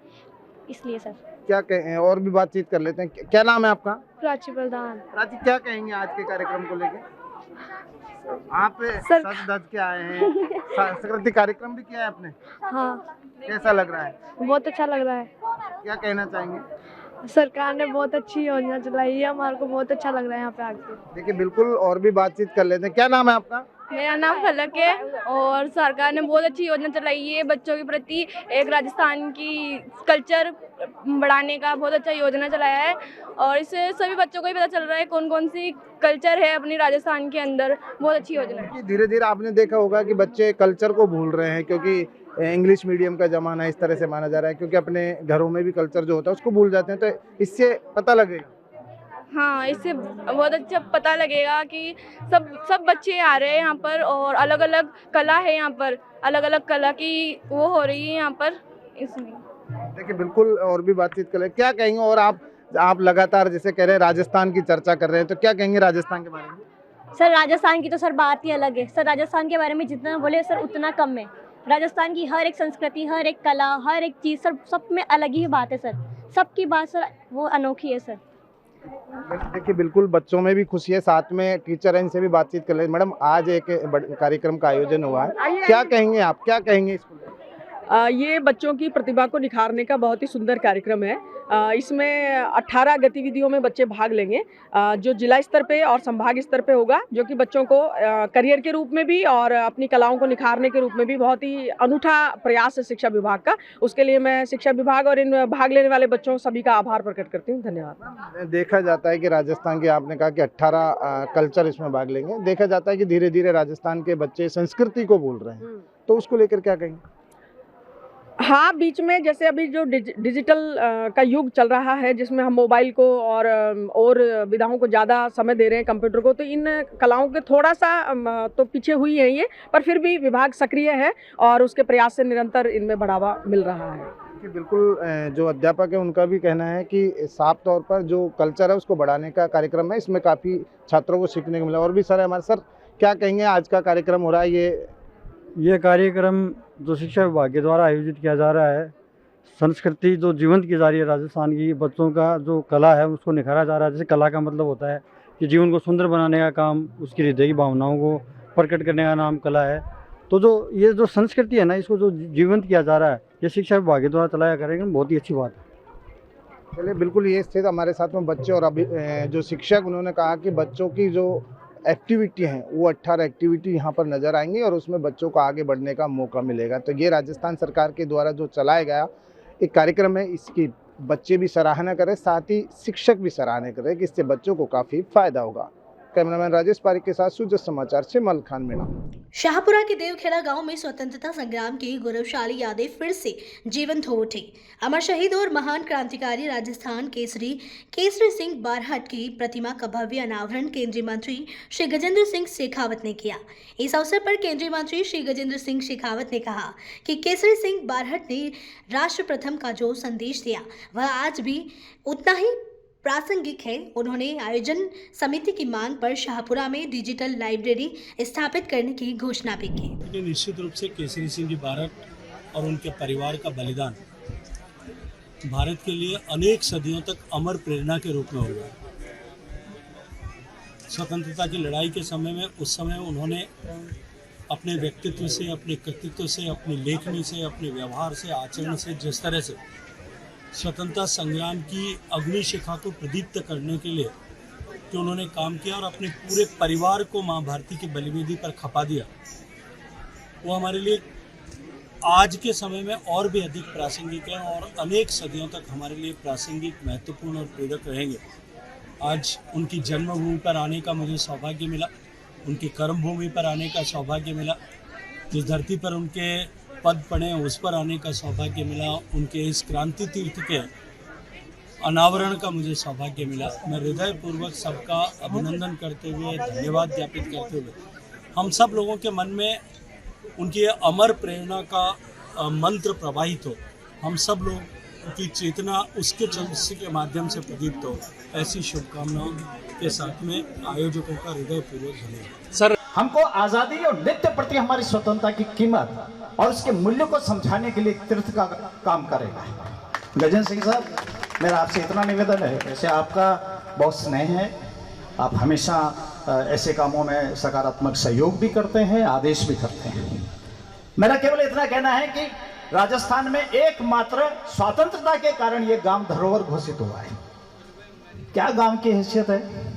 इसलिए सर। क्या कहें, और भी बातचीत कर लेते हैं। क्या नाम है आपका? प्राची प्रधान। प्राची, क्या कहेंगे आज के कार्यक्रम को लेकर? आप सच धज के आए हैं, सांस्कृतिक कार्यक्रम भी किया है आपने? हाँ। कैसा लग रहा है? बहुत अच्छा लग रहा है। क्या कहना चाहेंगे? सरकार ने बहुत अच्छी योजना चलाई है, हमारे को बहुत अच्छा लग रहा है यहाँ पे आके। देखिए, बिल्कुल, और भी बातचीत कर लेते हैं। क्या नाम है आपका? मेरा नाम फलक है, और सरकार ने बहुत अच्छी योजना चलाई है बच्चों के प्रति, एक राजस्थान की कल्चर बढ़ाने का बहुत अच्छा योजना चलाया है, और इससे सभी बच्चों को ही पता चल रहा है कौन कौन सी कल्चर है अपनी राजस्थान के अंदर। बहुत अच्छी योजना है। धीरे धीरे आपने देखा होगा कि बच्चे कल्चर को भूल रहे हैं, क्योंकि इंग्लिश मीडियम का ज़माना इस तरह से माना जा रहा है, क्योंकि अपने घरों में भी कल्चर जो होता है उसको भूल जाते हैं। तो इससे पता लगेगा। हाँ, इससे बहुत अच्छा पता लगेगा कि सब बच्चे आ रहे हैं यहाँ पर, और अलग अलग कला है यहाँ पर, अलग अलग कला की वो हो रही है यहाँ पर, इसलिए। देखिए, बिल्कुल, और भी बातचीत करें। क्या कहेंगे? और आप लगातार जैसे कह रहे हैं राजस्थान की चर्चा कर रहे हैं, तो क्या कहेंगे राजस्थान के बारे में? सर राजस्थान की तो सर बात ही अलग है सर। राजस्थान के बारे में जितना बोले सर उतना कम है। राजस्थान की हर एक संस्कृति, हर एक कला, हर एक चीज़ सर, सब में अलग ही बात है सर। सबकी बात सर वो अनोखी है सर। देखिए, बिल्कुल, बच्चों में भी खुशी है, साथ में टीचर हैं, इनसे भी बातचीत कर ले। मैडम, आज एक कार्यक्रम का आयोजन हुआ है, क्या कहेंगे आप? क्या कहेंगे इसको? ये बच्चों की प्रतिभा को निखारने का बहुत ही सुंदर कार्यक्रम है। इसमें 18 गतिविधियों में बच्चे भाग लेंगे, जो जिला स्तर पे और संभाग स्तर पे होगा, जो कि बच्चों को करियर के रूप में भी और अपनी कलाओं को निखारने के रूप में भी बहुत ही अनूठा प्रयास है शिक्षा विभाग का। उसके लिए मैं शिक्षा विभाग और इन भाग लेने वाले बच्चों सभी का आभार प्रकट करती हूँ। धन्यवाद। देखा जाता है कि राजस्थान के, आपने कहा कि 18 कल्चर इसमें भाग लेंगे, देखा जाता है कि धीरे धीरे राजस्थान के बच्चे संस्कृति को भूल रहे हैं, तो उसको लेकर क्या कहेंगे? हाँ, बीच में जैसे अभी जो डिजिटल का युग चल रहा है, जिसमें हम मोबाइल को और विधाओं को ज़्यादा समय दे रहे हैं, कंप्यूटर को, तो इन कलाओं के थोड़ा सा तो पीछे हुई है ये, पर फिर भी विभाग सक्रिय है और उसके प्रयास से निरंतर इनमें बढ़ावा मिल रहा है। कि बिल्कुल जो अध्यापक है उनका भी कहना है कि साफ तौर पर जो कल्चर है उसको बढ़ाने का कार्यक्रम है, इसमें काफ़ी छात्रों को सीखने को मिला। और भी सर हमारे सर क्या कहेंगे, आज का कार्यक्रम हो रहा है, ये कार्यक्रम जो शिक्षा विभाग के द्वारा आयोजित किया जा रहा है, संस्कृति जो जीवंत की जा रही है राजस्थान की, बच्चों का जो कला है उसको निखारा जा रहा है। जैसे कला का मतलब होता है कि जीवन को सुंदर बनाने का काम, उसकी हृदय की भावनाओं को प्रकट करने का नाम कला है। तो जो ये जो संस्कृति है ना, इसको जो जीवंत किया जा रहा है, ये शिक्षा विभाग के द्वारा चलाया करेंगे, बहुत ही अच्छी बात है। चलिए, बिल्कुल ये स्थित हमारे साथ में बच्चे और अभी जो शिक्षक, उन्होंने कहा कि बच्चों की जो एक्टिविटी हैं वो 18 एक्टिविटी यहाँ पर नज़र आएंगी और उसमें बच्चों को आगे बढ़ने का मौका मिलेगा। तो ये राजस्थान सरकार के द्वारा जो चलाया गया एक कार्यक्रम है, इसकी बच्चे भी सराहना करें, साथ ही शिक्षक भी सराहना करें कि इससे बच्चों को काफ़ी फायदा होगा। कैमरामैन राजेश पारिक के साथ सुजत समाचार से मलखान मीणा। शाहपुरा के देवखेड़ा गांव में स्वतंत्रता संग्राम की गौरवशाली यादें फिर से जीवंत हो उठी। अमर शहीद और महान क्रांतिकारी राजस्थान केसरी सिंह बारहट की प्रतिमा का भव्य अनावरण केंद्रीय मंत्री श्री गजेंद्र सिंह शेखावत ने किया। इस अवसर पर केंद्रीय मंत्री श्री गजेंद्र सिंह शेखावत ने कहा कि केसरी सिंह बारहट ने राष्ट्र प्रथम का जो संदेश दिया वह आज भी उतना ही प्रासंगिक है। उन्होंने आयोजन समिति की मांग पर शाहपुरा में डिजिटल लाइब्रेरी स्थापित करने की घोषणा भी की। निश्चित रूप से केसरी सिंह जी बारहट और उनके परिवार का बलिदान भारत के लिए अनेक सदियों तक अमर प्रेरणा के रूप में होगा। स्वतंत्रता की लड़ाई के समय में, उस समय उन्होंने अपने व्यक्तित्व से, अपने कृतित्व से, अपनी लेखनी से, अपने व्यवहार से, आचरण से, जिस तरह से स्वतंत्रता संग्राम की अग्नि शिखा को प्रदीप्त करने के लिए जो उन्होंने काम किया और अपने पूरे परिवार को माँ भारती की बलिवेदी पर खपा दिया, वो हमारे लिए आज के समय में और भी अधिक प्रासंगिक है और अनेक सदियों तक हमारे लिए प्रासंगिक, महत्वपूर्ण और प्रेरक रहेंगे। आज उनकी जन्मभूमि पर आने का मुझे सौभाग्य मिला, उनकी कर्मभूमि पर आने का सौभाग्य मिला, जिस धरती पर उनके पद पड़े उस पर आने का सौभाग्य मिला, उनके इस क्रांति तीर्थ के अनावरण का मुझे सौभाग्य मिला। मैं हृदयपूर्वक सबका अभिनंदन करते हुए, धन्यवाद ज्ञापित करते हुए, हम सब लोगों के मन में उनकी अमर प्रेरणा का मंत्र प्रवाहित हो, हम सब लोग की चेतना उसके चलने के माध्यम से प्रदीप्त हो, ऐसी शुभकामनाओं के साथ में आयोजकों का हृदयपूर्वक धन्यवाद। सर, हमको आज़ादी और नित्य प्रति हमारी स्वतंत्रता की कीमत और उसके मूल्य को समझाने के लिए तीर्थ का काम करेगा। गजेंद्र सिंह साहब, मेरा आपसे इतना निवेदन है, वैसे आपका बहुत स्नेह है, आप हमेशा ऐसे कामों में सकारात्मक सहयोग भी करते हैं, आदेश भी करते हैं। मेरा केवल इतना कहना है कि राजस्थान में एकमात्र स्वतंत्रता के कारण ये गांव धरोहर घोषित हुआ है। क्या गांव की हैसियत है,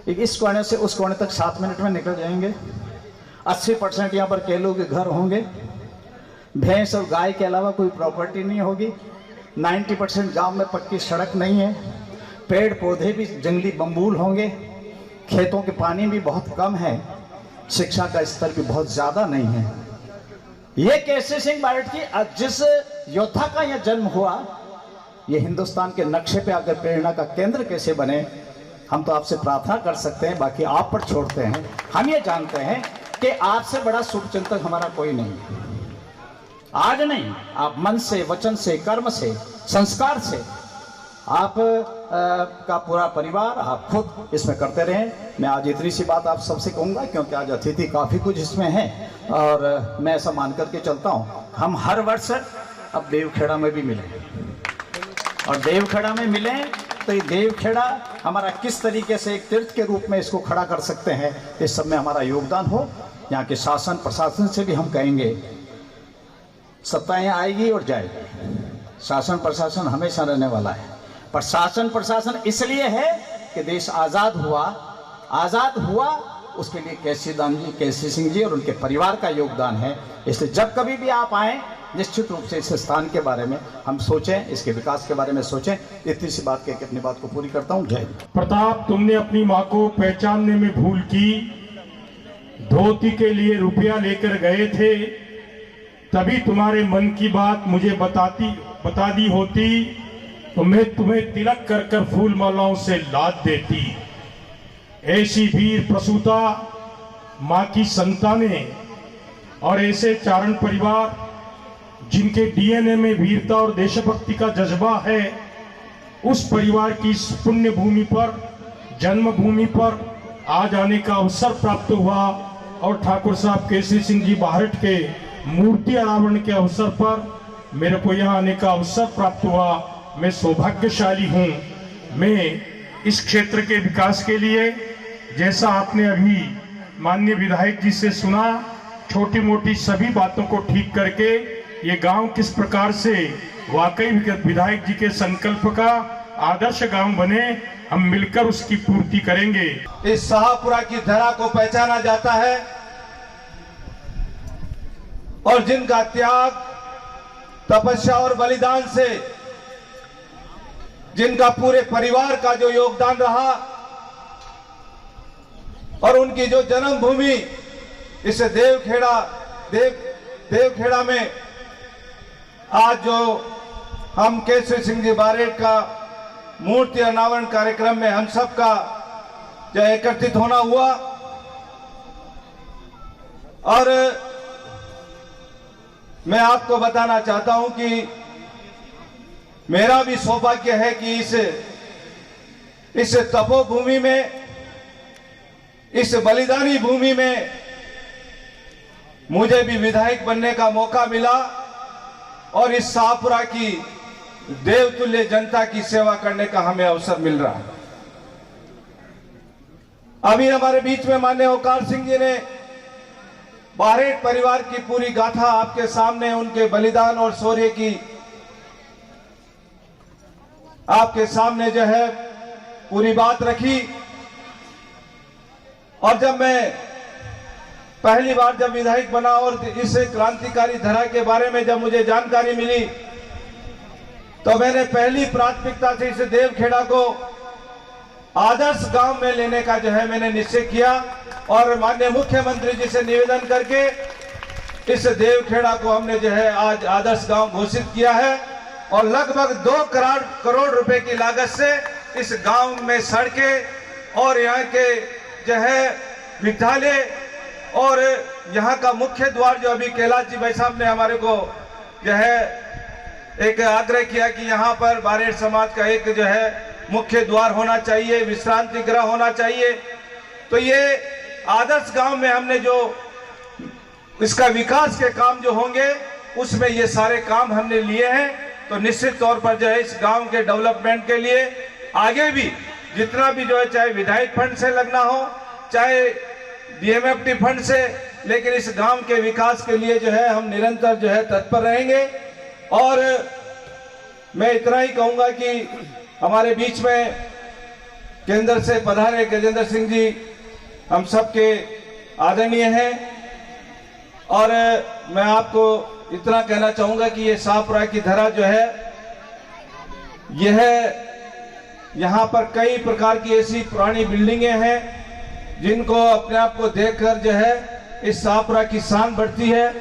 इस कोने से उस कोने तक 7 मिनट में निकल जाएंगे। 80% यहाँ पर केलों के घर होंगे, भैंस और गाय के अलावा कोई प्रॉपर्टी नहीं होगी। 90% गांव में पक्की सड़क नहीं है, पेड़ पौधे भी जंगली बम्बूल होंगे, खेतों के पानी भी बहुत कम है, शिक्षा का स्तर भी बहुत ज़्यादा नहीं है। ये केसरी सिंह बारहट की जिस योद्धा का यह जन्म हुआ, ये हिंदुस्तान के नक्शे पे आकर प्रेरणा का केंद्र कैसे बने, हम तो आपसे प्रार्थना कर सकते हैं, बाकी आप पर छोड़ते हैं। हम ये जानते हैं कि आपसे बड़ा शुभचिंतक हमारा कोई नहीं है। आज नहीं, आप मन से, वचन से, कर्म से, संस्कार से, आप का पूरा परिवार, आप खुद इसमें करते रहें। मैं आज इतनी सी बात आप सबसे कहूँगा क्योंकि आज अतिथि काफ़ी कुछ इसमें है और मैं ऐसा मान करके चलता हूँ। हम हर वर्ष अब देवखेड़ा में भी मिलें और देवखेड़ा में मिलें तो ये देवखेड़ा हमारा किस तरीके से एक तीर्थ के रूप में इसको खड़ा कर सकते हैं, इस सब में हमारा योगदान हो। यहाँ के शासन प्रशासन से भी हम कहेंगे, सत्ताएं आएगी और जाएगी, शासन प्रशासन हमेशा रहने वाला है, पर शासन प्रशासन इसलिए है कि देश आज़ाद हुआ उसके लिए केसरी सिंह जी और उनके परिवार का योगदान है। इसलिए जब कभी भी आप आएँ, निश्चित रूप से इस स्थान के बारे में हम सोचें, इसके विकास के बारे में सोचें। इतनी सी बात कहकर अपनी बात को पूरी करता हूँ। जय प्रताप, तुमने अपनी माँ को पहचानने में भूल की, धोती के लिए रुपया लेकर गए थे, तभी तुम्हारे मन की बात मुझे बता दी होती तो मैं तुम्हें तिलक कर कर फूल मालाओं से लाद देती। ऐसी वीर प्रसूता माँ की संतानें और ऐसे चारण परिवार जिनके डीएनए में वीरता और देशभक्ति का जज्बा है, उस परिवार की इस पुण्य भूमि पर, जन्मभूमि पर आज आने का अवसर प्राप्त हुआ और ठाकुर साहब केसरी सिंह जी बाहरट के मूर्ति अनावरण के अवसर पर मेरे को यहाँ आने का अवसर प्राप्त हुआ। मैं सौभाग्यशाली हूँ। मैं इस क्षेत्र के विकास के लिए, जैसा आपने अभी माननीय विधायक जी से सुना, छोटी मोटी सभी बातों को ठीक करके ये गांव किस प्रकार से वाकई विधायक जी के संकल्प का आदर्श गांव बने, हम मिलकर उसकी पूर्ति करेंगे। इस शाहपुरा की धरा को पहचाना जाता है और जिनका त्याग, तपस्या और बलिदान से, जिनका पूरे परिवार का जो योगदान रहा और उनकी जो जन्मभूमि इस देवखेड़ा में आज जो हम केसरी सिंह जी बारेट का मूर्ति अनावरण कार्यक्रम में हम सब का जो एकत्रित होना हुआ, और मैं आपको बताना चाहता हूं कि मेरा भी सौभाग्य है कि इस तपोभूमि में, इस बलिदानी भूमि में मुझे भी विधायक बनने का मौका मिला और इस शाहपुरा की देवतुल्य जनता की सेवा करने का हमें अवसर मिल रहा है। अभी हमारे बीच में माननीय ओकार सिंह जी ने बारेट परिवार की पूरी गाथा आपके सामने, उनके बलिदान और शौर्य की आपके सामने जो है पूरी बात रखी। और जब मैं पहली बार जब विधायक बना और इस क्रांतिकारी धरा के बारे में जब मुझे जानकारी मिली, तो मैंने पहली प्राथमिकता से इस देवखेड़ा को आदर्श गांव में लेने का जो है मैंने निश्चय किया और माननीय मुख्यमंत्री जी से निवेदन करके इस देवखेड़ा को हमने जो है आज आदर्श गांव घोषित किया है। और लगभग 2 करोड़ रुपए की लागत से इस गांव में सड़कें और यहाँ के जो है विद्यालय और यहाँ का मुख्य द्वार, जो अभी कैलाश जी भाई साहब ने हमारे को जो है एक आग्रह किया कि यहाँ पर बारेट समाज का एक जो है मुख्य द्वार होना चाहिए, विश्रांति गृह होना चाहिए। तो ये आदर्श गांव में हमने जो इसका विकास के काम जो होंगे उसमें ये सारे काम हमने लिए हैं। तो निश्चित तौर पर जो है इस गांव के डेवलपमेंट के लिए आगे भी जितना भी जो है, चाहे विधायक फंड से लगना हो, चाहे डीएमएफटी फंड से, लेकिन इस गांव के विकास के लिए जो है हम निरंतर जो है तत्पर रहेंगे। और मैं इतना ही कहूंगा कि हमारे बीच में केंद्र से पधारे गजेंद्र सिंह जी हम सबके आदरणीय हैं और मैं आपको इतना कहना चाहूंगा कि ये शाहपुरा की धरा जो है यह यहाँ पर कई प्रकार की ऐसी पुरानी बिल्डिंगें हैं जिनको अपने आप को देखकर जो है इस शाहपुरा की शान बढ़ती है,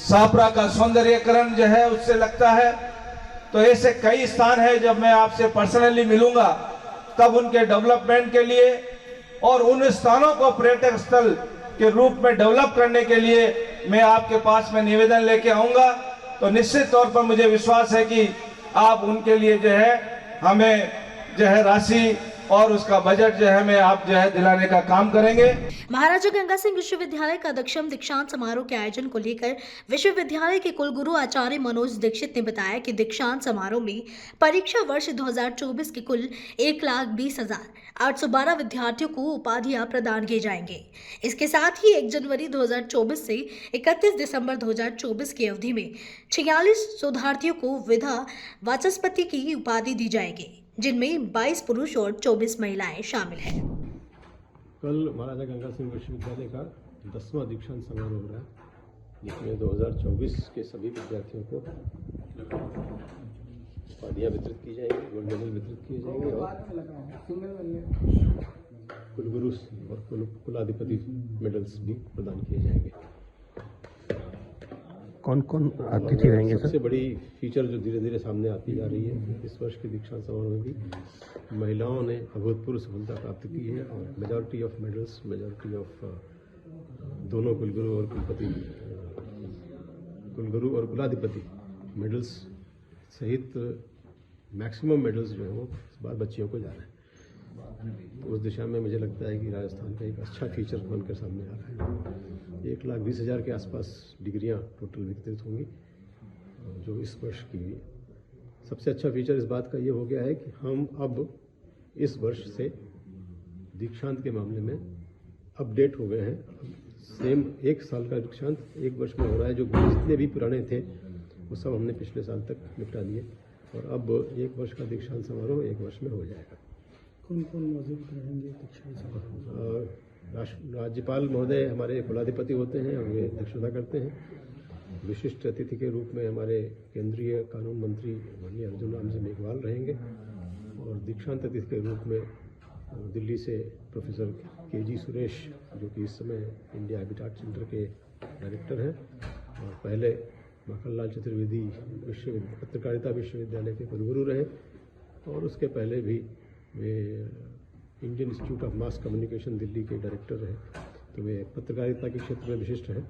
शाहपुरा का सौंदर्यकरण जो है उससे लगता है। तो ऐसे कई स्थान है, जब मैं आपसे पर्सनली मिलूंगा तब उनके डेवलपमेंट के लिए और उन स्थानों को पर्यटक स्थल के रूप में डेवलप करने के लिए मैं आपके पास में निवेदन लेके आऊंगा। तो निश्चित तौर पर मुझे विश्वास है कि आप उनके लिए जो है हमें जो है राशि और उसका बजट जो है हमें आप जो है दिलाने का काम करेंगे। महाराजा गंगा सिंह विश्वविद्यालय का दक्षम दीक्षांत समारोह के आयोजन को लेकर विश्वविद्यालय के कुलगुरु आचार्य मनोज दीक्षित ने बताया कि दीक्षांत समारोह में परीक्षा वर्ष 2024 के कुल 1,20,812 विद्यार्थियों को उपाधियां प्रदान किए जाएंगे। इसके साथ ही 1 जनवरी 2024 से 31 दिसंबर 2024 की अवधि में 46 शोधार्थियों को विधा वाचस्पति की उपाधि दी जाएगी, जिनमें 22 पुरुष और 24 महिलाएं शामिल हैं। कल महाराजा गंगा सिंह विश्वविद्यालय का 10वां दीक्षांत समारोह हो रहा है, जिसमें 2024 के सभी विद्यार्थियों को उपाधियां वितरित की जाएंगी, गोल्ड मेडल वितरित किए जाएंगे और कुलगुरु और कुलाधिपति मेडल्स भी प्रदान किए जाएंगे। कौन कौन अतिथि रहेंगे सर? सबसे बड़ी फीचर जो धीरे धीरे सामने आती जा रही है, इस वर्ष के दीक्षांत समारोह में भी महिलाओं ने अभूतपूर्व सफलता प्राप्त की है और majority of medals, majority of दोनों कुलगुरु और कुलाधिपति मेडल्स सहित मैक्सिमम मेडल्स जो है वो इस बार बच्चियों को जा रहे हैं। उस दिशा में मुझे लगता है कि राजस्थान का एक अच्छा फीचर बनकर सामने आ रहा है। 1,20,000 के आसपास डिग्रियां टोटल वितरित होंगी जो इस वर्ष की हुई। सबसे अच्छा फीचर इस बात का ये हो गया है कि हम अब इस वर्ष से दीक्षांत के मामले में अपडेट हो गए हैं। सेम 1 साल का दीक्षांत 1 वर्ष में हो रहा है। जो जितने भी पुराने थे वो सब हमने पिछले साल तक निपटा लिए और अब 1 वर्ष का दीक्षांत समारोह 1 वर्ष में हो जाएगा। कौन कौन मौजूद रहेंगे दीक्षांत समारोह? राज्यपाल महोदय हमारे कुलाधिपति होते हैं और वे अध्यक्षता करते हैं। विशिष्ट अतिथि के रूप में हमारे केंद्रीय कानून मंत्री माननीय अर्जुन राम जी मेघवाल रहेंगे और दीक्षांत अतिथि के रूप में दिल्ली से प्रोफेसर के.जी. सुरेश जो कि इस समय इंडिया हैबिटाट सेंटर के डायरेक्टर हैं और पहले माखनलाल चतुर्वेदी पत्रकारिता विश्वविद्यालय के कुलगुरु रहे और उसके पहले भी वे Indian Institute of Mass Communication Delhi के डायरेक्टर रहे। तो वे पत्रकारिता के क्षेत्र में विशिष्ट हैं।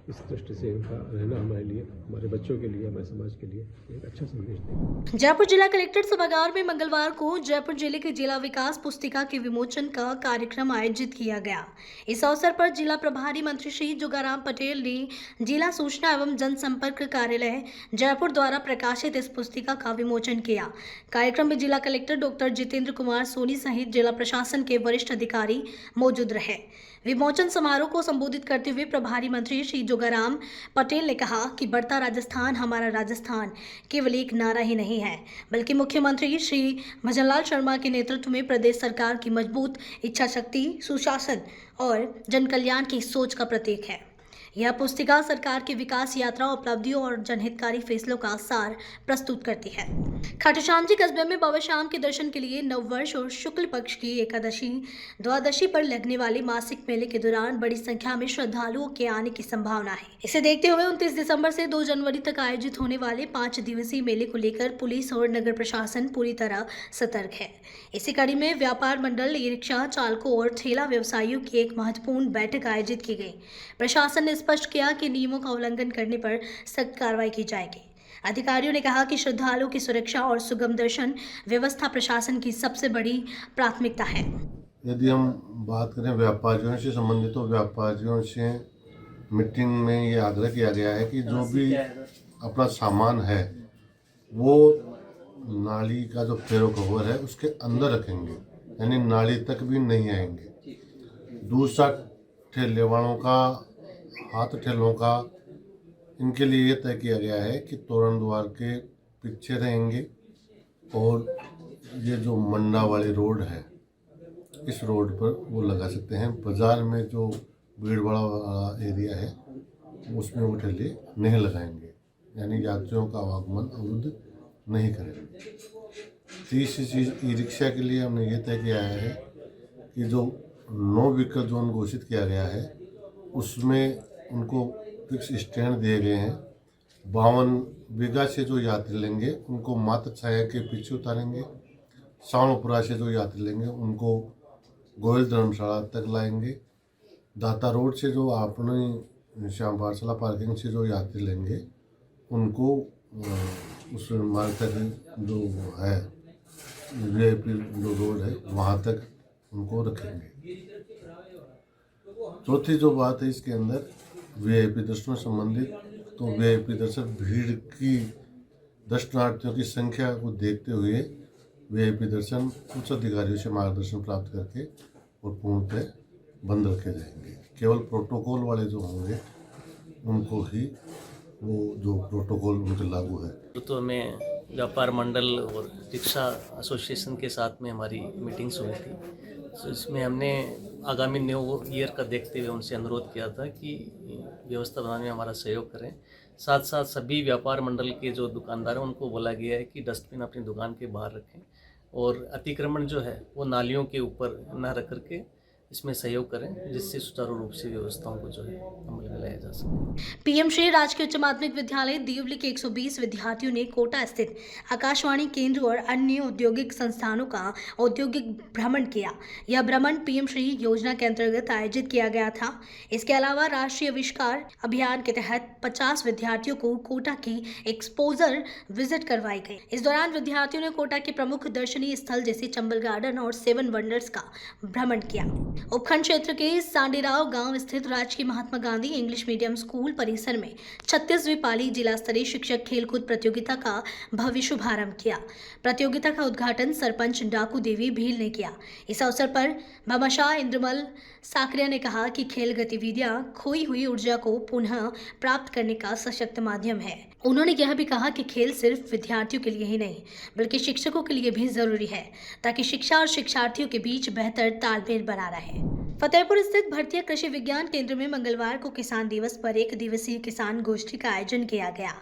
इस दृष्टि से उनका रहना हमारे लिए, हमारे बच्चों के लिए, हमारे समाज के लिए एक अच्छा संदेश देगा। जयपुर जिला कलेक्टर सभागार में मंगलवार को जयपुर जिले के जिला विकास पुस्तिका के विमोचन का कार्यक्रम आयोजित किया गया। इस अवसर पर जिला प्रभारी मंत्री श्री जोगाराम पटेल ने जिला सूचना एवं जनसंपर्क कार्यालय जयपुर द्वारा प्रकाशित इस पुस्तिका का विमोचन किया। कार्यक्रम में जिला कलेक्टर डॉक्टर जितेंद्र कुमार सोनी सहित जिला प्रशासन के वरिष्ठ अधिकारी मौजूद रहे। विमोचन समारोह को संबोधित करते हुए प्रभारी मंत्री श्री जोगाराम पटेल ने कहा कि बढ़ता राजस्थान हमारा राजस्थान केवल एक नारा ही नहीं है, बल्कि मुख्यमंत्री श्री भजनलाल शर्मा के नेतृत्व में प्रदेश सरकार की मजबूत इच्छा शक्ति, सुशासन और जनकल्याण की सोच का प्रतीक है। यह पुस्तिका सरकार की विकास यात्रा, उपलब्धियों और जनहितकारी फैसलों का सार प्रस्तुत करती है। खाटू श्याम जी कस्बे में बाबा श्याम के दर्शन के लिए नववर्ष और शुक्ल पक्ष की एकादशी, द्वादशी पर लगने वाले मासिक मेले के दौरान बड़ी संख्या में श्रद्धालुओं के आने की संभावना है। इसे देखते हुए 29 दिसंबर से 2 जनवरी तक आयोजित होने वाले 5 दिवसीय मेले को लेकर पुलिस और नगर प्रशासन पूरी तरह सतर्क है। इसी कड़ी में व्यापार मंडल, ई रिक्शा चालकों और ठेला व्यवसायियों की एक महत्वपूर्ण बैठक आयोजित की गई। प्रशासन ने स्पष्ट किया कि नियमों का उल्लंघन करने पर सख्त कार्रवाई की जाएगी। अधिकारियों ने कहा कि श्रद्धालुओं की सुरक्षा और सुगम दर्शन व्यवस्था प्रशासन की सबसे बड़ी प्राथमिकता है। यदि हम बात करें व्यापारियों से संबंधित, तो व्यापारियों से मीटिंग में ये आग्रह किया गया है कि जो भी अपना सामान है वो नाली का जो फेरो कवर है उसके अंदर रखेंगे, यानी नाली तक भी नहीं आएंगे। दूसरा, ठेले वालों का, हाथ ठेलों का, इनके लिए ये तय किया गया है कि तोरण द्वार के पीछे रहेंगे और ये जो मंडा वाली रोड है इस रोड पर वो लगा सकते हैं। बाज़ार में जो भीड़ वाला एरिया है उसमें वो ठेले नहीं लगाएंगे, यानी यात्रियों का आवागमन अवरुद्ध नहीं करेंगे। तीसरी चीज़, ई रिक्शा के लिए हमने ये तय किया है कि जो नो व्हीकल जोन घोषित किया गया है उसमें उनको फिक्स स्टैंड दिए गए हैं। 52 बीघा से जो यात्री लेंगे उनको मात्र छाया के पीछे उतारेंगे। सावनपुरा से जो यात्री लेंगे उनको गोयल धर्मशाला तक लाएंगे। दाता रोड से जो अपने श्याम पाठशाला पार्किंग से जो यात्री लेंगे उनको उस मार्ग तक जो है VIP जो रोड है वहाँ तक उनको रखेंगे। चौथी जो बात है इसके अंदर VIP दर्शनों से संबंधित, तो VIP दर्शन भीड़ की दर्शनार्थियों की संख्या को देखते हुए VIP दर्शन उच्च अधिकारियों से मार्गदर्शन प्राप्त करके और पूर्णतः बंद रखे जाएंगे। केवल प्रोटोकॉल वाले जो होंगे उनको ही वो जो प्रोटोकॉल उनके लागू है। तो हमें व्यापार मंडल और रिक्शा एसोसिएशन के साथ में हमारी मीटिंग्स हुई थी, तो इसमें हमने आगामी न्यू ईयर का देखते हुए उनसे अनुरोध किया था कि व्यवस्था बनाने में हमारा सहयोग करें। साथ साथ सभी व्यापार मंडल के जो दुकानदार हैं उनको बोला गया है कि डस्टबिन अपनी दुकान के बाहर रखें और अतिक्रमण जो है वो नालियों के ऊपर न रख करके इसमें सहयोग करें, जिससे सुचारू रूप से व्यवस्थाओं को जो है अमल में लाया जा सके। पीएम श्री राजकीय उच्च माध्यमिक विद्यालय देवली के 120 विद्यार्थियों ने कोटा स्थित आकाशवाणी केंद्र और अन्य औद्योगिक संस्थानों का औद्योगिक भ्रमण किया। यह भ्रमण पीएम श्री योजना के अंतर्गत आयोजित किया गया था। इसके अलावा राष्ट्रीय आविष्कार अभियान के तहत 50 विद्यार्थियों को कोटा की एक्सपोजर विजिट करवाई गई। इस दौरान विद्यार्थियों ने कोटा के प्रमुख दर्शनीय स्थल जैसे चंबल गार्डन और 7 वंडर्स का भ्रमण किया। उपखंड क्षेत्र के सांडीराव गांव स्थित राजकीय Mahatma Gandhi English medium school परिसर में 36वीं पाली जिला स्तरीय शिक्षक खेलकूद प्रतियोगिता का भव्य शुभारंभ किया। प्रतियोगिता का उद्घाटन सरपंच डाकू देवी भील ने किया। इस अवसर पर भामाशाह इंद्रमल साकरिया ने कहा कि खेल गतिविधियां खोई हुई ऊर्जा को पुनः प्राप्त करने का सशक्त माध्यम है। उन्होंने यह भी कहा कि खेल सिर्फ विद्यार्थियों के लिए ही नहीं बल्कि शिक्षकों के लिए भी जरूरी है ताकि शिक्षा और शिक्षार्थियों के बीच बेहतर तालमेल बना रहे। फतेहपुर स्थित भारतीय कृषि विज्ञान केंद्र में मंगलवार को किसान दिवस पर 1 दिवसीय किसान गोष्ठी का आयोजन किया गया।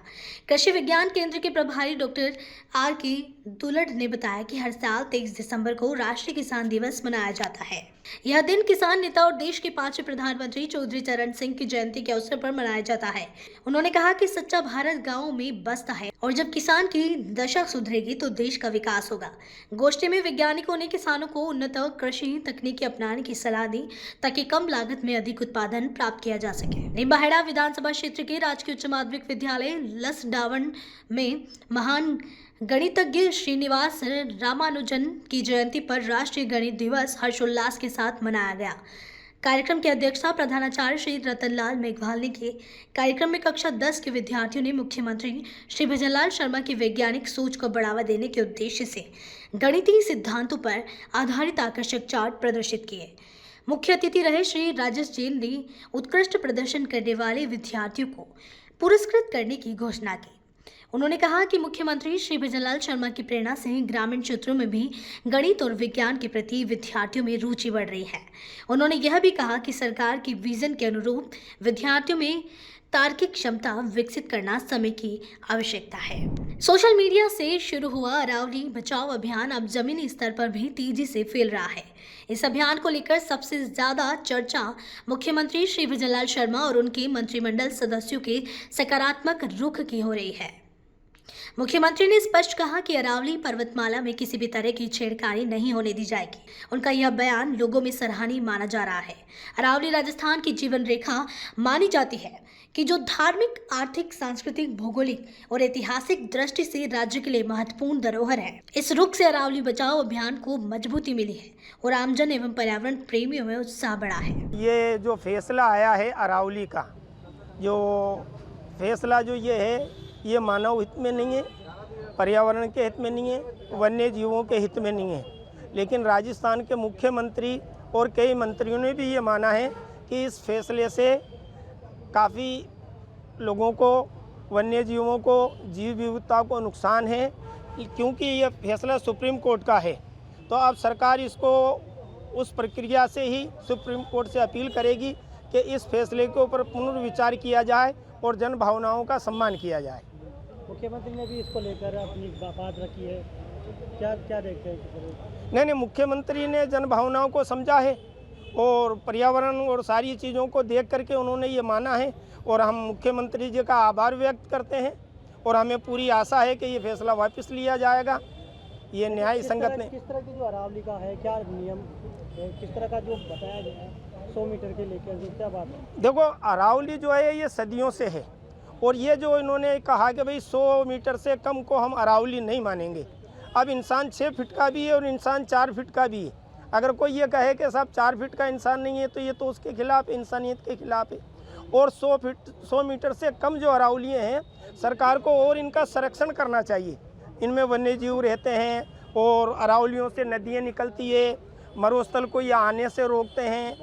कृषि विज्ञान केंद्र के प्रभारी डॉक्टर R.K. दुलड़ ने बताया कि हर साल 23 दिसंबर को राष्ट्रीय किसान दिवस मनाया जाता है। यह दिन किसान नेता और देश के 5वें प्रधानमंत्री चौधरी चरण सिंह की जयंती के अवसर पर मनाया जाता है। उन्होंने कहा कि सच्चा भारत गाँव में बसता है और जब किसान की दशा सुधरेगी तो देश का विकास होगा। गोष्ठी में वैज्ञानिकों ने किसानों को उन्नत कृषि तकनीकी अपनाने की सलाह दी ताकि कम लागत में अधिक उत्पादन प्राप्त किया जा सके। निम्बाहेड़ा विधानसभा क्षेत्र के राजकीय उच्च माध्यमिक विद्यालय लसडावन में महान गणितज्ञ श्रीनिवास रामानुजन की जयंती पर राष्ट्रीय गणित दिवस हर्षोल्लास के साथ मनाया गया। कार्यक्रम की अध्यक्षता प्रधानाचार्य श्री रतनलाल मेघवाल ने की। कार्यक्रम में कक्षा 10 के विद्यार्थियों ने मुख्यमंत्री श्री भजनलाल शर्मा की वैज्ञानिक सोच को बढ़ावा देने के उद्देश्य से गणितीय सिद्धांतों पर आधारित आकर्षक चार्ट प्रदर्शित किए। मुख्य अतिथि रहे श्री राजेश जैन ने उत्कृष्ट प्रदर्शन करने वाले विद्यार्थियों को पुरस्कृत करने की घोषणा की। उन्होंने कहा कि मुख्यमंत्री श्री भजनलाल शर्मा की प्रेरणा से ग्रामीण क्षेत्रों में भी गणित और विज्ञान के प्रति विद्यार्थियों में रुचि बढ़ रही है। उन्होंने यह भी कहा कि सरकार की विजन के अनुरूप विद्यार्थियों में तार्किक क्षमता विकसित करना समय की आवश्यकता है। सोशल मीडिया से शुरू हुआ अरावली बचाओ अभियान अब जमीनी स्तर पर भी तेजी से फैल रहा है। इस अभियान को लेकर सबसे ज्यादा चर्चा मुख्यमंत्री श्री भजनलाल शर्मा और उनके मंत्रिमंडल सदस्यों के सकारात्मक रुख की हो रही है। मुख्यमंत्री ने स्पष्ट कहा कि अरावली पर्वतमाला में किसी भी तरह की छेड़खानी नहीं होने दी जाएगी। उनका यह बयान लोगों में सराहनीय माना जा रहा है। अरावली राजस्थान की जीवन रेखा मानी जाती है कि जो धार्मिक, आर्थिक, सांस्कृतिक, भौगोलिक और ऐतिहासिक दृष्टि से राज्य के लिए महत्वपूर्ण धरोहर है। इस रुख से अरावली बचाओ अभियान को मजबूती मिली है और आमजन एवं पर्यावरण प्रेमियों में उत्साह बढ़ा है। ये जो फैसला आया है अरावली का, जो फैसला जो ये है, ये मानव हित में नहीं है, पर्यावरण के हित में नहीं है, वन्य जीवों के हित में नहीं है। लेकिन राजस्थान के मुख्यमंत्री और कई मंत्रियों ने भी ये माना है कि इस फैसले से काफ़ी लोगों को, वन्य जीवों को, जीव विविधता को नुकसान है। क्योंकि ये फैसला सुप्रीम कोर्ट का है तो अब सरकार इसको उस प्रक्रिया से ही सुप्रीम कोर्ट से अपील करेगी कि इस फैसले के ऊपर पुनर्विचार किया जाए और जन भावनाओं का सम्मान किया जाए। मुख्यमंत्री ने भी इसको लेकर अपनी बात रखी है, क्या देखते हैं? नहीं, मुख्यमंत्री ने जन भावनाओं को समझा है और पर्यावरण और सारी चीज़ों को देख करके उन्होंने ये माना है और हम मुख्यमंत्री जी का आभार व्यक्त करते हैं और हमें पूरी आशा है कि ये फैसला वापस लिया जाएगा। ये न्याय संगत ने किस तरह की जो अरावली का है, क्या नियम किस तरह का जो बताया गया है 100 मीटर के लेकर, जो क्या बात है? देखो, अरावली जो है ये सदियों से है और ये जो इन्होंने कहा कि भाई 100 मीटर से कम को हम अरावली नहीं मानेंगे। अब इंसान 6 फीट का भी है और इंसान 4 फीट का भी है। अगर कोई ये कहे कि साहब 4 फीट का इंसान नहीं है तो ये तो उसके खिलाफ, इंसानियत के खिलाफ है। और 100 मीटर से कम जो अरावलियाँ हैं, सरकार को और इनका संरक्षण करना चाहिए। इनमें वन्य जीव रहते हैं और अरावलियों से नदियाँ निकलती है, मरुस्थल को ये आने से रोकते हैं,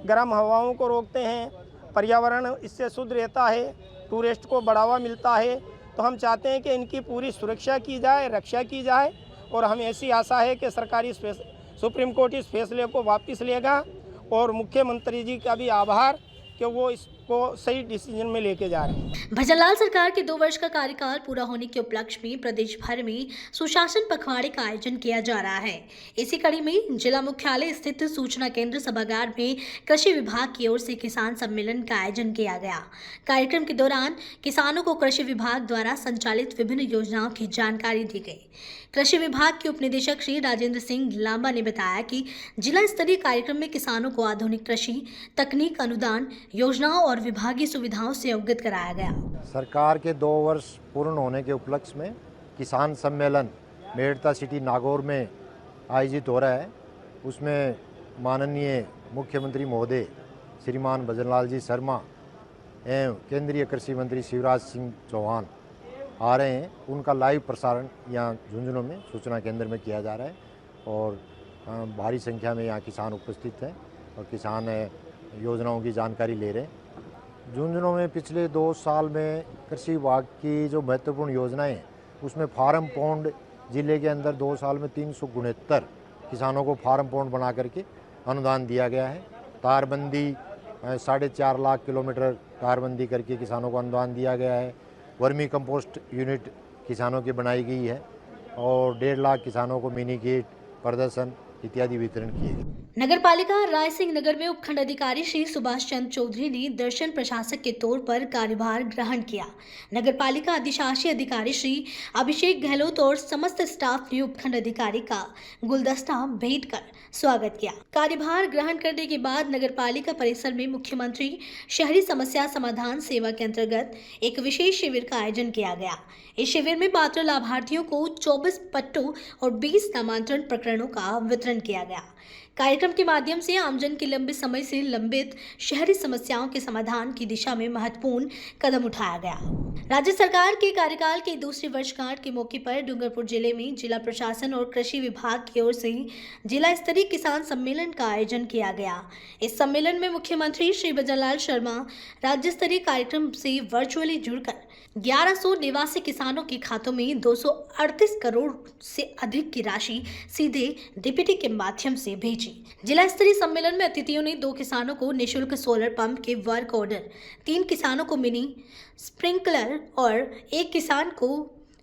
गर्म हवाओं को रोकते हैं, पर्यावरण इससे शुद्ध रहता है, टूरिस्ट को बढ़ावा मिलता है। तो हम चाहते हैं कि इनकी पूरी सुरक्षा की जाए, रक्षा की जाए और हमें ऐसी आशा है कि सरकारी सुप्रीम कोर्ट इस फैसले को वापस लेगा और मुख्यमंत्री जी का भी आभार कि वो इस को सही डिसीजन में लेके जा रहे हैं। भजनलाल सरकार के 2 वर्ष का कार्यकाल पूरा होने के उपलक्ष्य में प्रदेश भर में सुशासन पखवाड़े का आयोजन किया जा रहा है। इसी कड़ी में जिला मुख्यालय स्थित सूचना केंद्र सभागार में कृषि विभाग की ओर से किसान सम्मेलन का आयोजन किया गया। कार्यक्रम के दौरान किसानों को कृषि विभाग द्वारा संचालित विभिन्न योजनाओं की जानकारी दी गई। कृषि विभाग के उप निदेशक श्री राजेंद्र सिंह लांबा ने बताया कि जिला स्तरीय कार्यक्रम में किसानों को आधुनिक कृषि तकनीक, अनुदान, योजनाओं और विभागीय सुविधाओं से अवगत कराया गया। सरकार के 2 वर्ष पूर्ण होने के उपलक्ष्य में किसान सम्मेलन मेड़ता सिटी नागौर में आयोजित हो रहा है। उसमें माननीय मुख्यमंत्री महोदय श्रीमान भजनलाल जी शर्मा एवं केंद्रीय कृषि मंत्री शिवराज सिंह चौहान आ रहे हैं। उनका लाइव प्रसारण यहाँ झुंझुनू में सूचना केंद्र में किया जा रहा है और भारी संख्या में यहाँ किसान उपस्थित हैं और किसान योजनाओं की जानकारी ले रहे हैं। झुंझुनू में पिछले 2 साल में कृषि विभाग की जो महत्वपूर्ण योजनाएं हैं उसमें फार्म पॉन्ड जिले के अंदर 2 साल में 369 किसानों को फार्म पॉन्ड बना करके अनुदान दिया गया है। तारबंदी 4.5 लाख किलोमीटर तारबंदी करके किसानों को अनुदान दिया गया है। वर्मी कंपोस्ट यूनिट किसानों की बनाई गई है और 1.5 लाख किसानों को मिनी किट, प्रदर्शन इत्यादि वितरण किए गए। नगर पालिका राय सिंह नगर में उपखंड अधिकारी श्री सुभाष चंद्र चौधरी ने दर्शन प्रशासक के तौर पर कार्यभार ग्रहण किया। नगर पालिका अधिशासी अधिकारी श्री अभिषेक गहलोत और समस्त स्टाफ ने उपखंड अधिकारी का गुलदस्ता भेंट कर स्वागत किया। कार्यभार ग्रहण करने के बाद नगर पालिका परिसर में मुख्यमंत्री शहरी समस्या समाधान सेवा के अंतर्गत एक विशेष शिविर का आयोजन किया गया। इस शिविर में पात्र लाभार्थियों को 24 पट्टों और 20 नामांतरण प्रकरणों का वितरण किया गया। कार्यक्रम के माध्यम से आमजन की लंबे समय से लंबित शहरी समस्याओं के समाधान की दिशा में महत्वपूर्ण कदम उठाया गया। राज्य सरकार के कार्यकाल की दूसरी वर्षगांठ के मौके पर डूंगरपुर जिले में जिला प्रशासन और कृषि विभाग की ओर से जिला स्तरीय किसान सम्मेलन का आयोजन किया गया। इस सम्मेलन में मुख्यमंत्री श्री भजनलाल शर्मा राज्य स्तरीय कार्यक्रम से वर्चुअली जुड़कर 1100 निवासी किसानों के खातों में 238 करोड़ से अधिक की राशि सीधे डीपीटी के माध्यम से भेजी। जिला स्तरीय सम्मेलन में अतिथियों ने 2 किसानों को निःशुल्क सोलर पंप के वर्क ऑर्डर, 3 किसानों को मिनी स्प्रिंकलर और 1 किसान को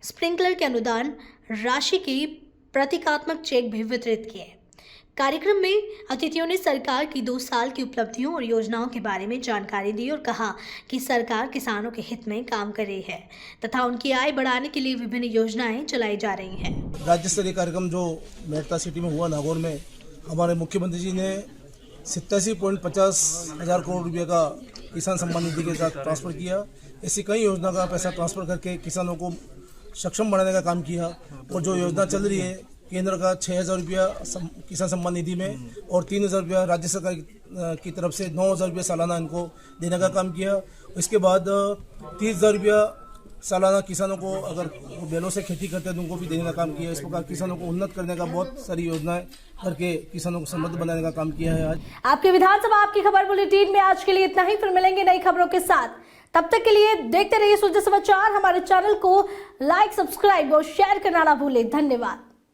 स्प्रिंकलर के अनुदान राशि के प्रतीकात्मक चेक भी वितरित किए। कार्यक्रम में अतिथियों ने सरकार की 2 साल की उपलब्धियों और योजनाओं के बारे में जानकारी दी और कहा कि सरकार किसानों के हित में काम कर रही है तथा उनकी आय बढ़ाने के लिए विभिन्न योजनाएं चलाई जा रही हैं। राज्य स्तरीय कार्यक्रम जो मेड़ता सिटी में हुआ नागौर में, हमारे मुख्यमंत्री जी ने 87.50 हज़ार करोड़ रुपये का किसान सम्मान निधि के साथ ट्रांसफ़र किया। ऐसी कई योजना का पैसा ट्रांसफ़र करके किसानों को सक्षम बनाने का काम किया और जो योजना चल रही है केंद्र का 6,000 रुपया किसान सम्मान निधि में और 3,000 रुपया राज्य सरकार की तरफ से 9,000 रुपया सालाना इनको देने का काम किया। इसके बाद 30,000 रुपया सालाना किसानों को अगर बैलों से खेती करते हैं तो उनको भी देने का काम किया। इस प्रकार किसानों को उन्नत करने का बहुत सारी योजनाएं करके किसानों को समृद्ध बनाने का काम किया है। आज आपके विधानसभा आपकी खबर बुलेटिन में आज के लिए इतना ही। फिर मिलेंगे नई खबरों के साथ। तब तक के लिए देखते रहिए सूर्य समाचार। हमारे चैनल को लाइक, सब्सक्राइब और शेयर करना ना भूलें। धन्यवाद।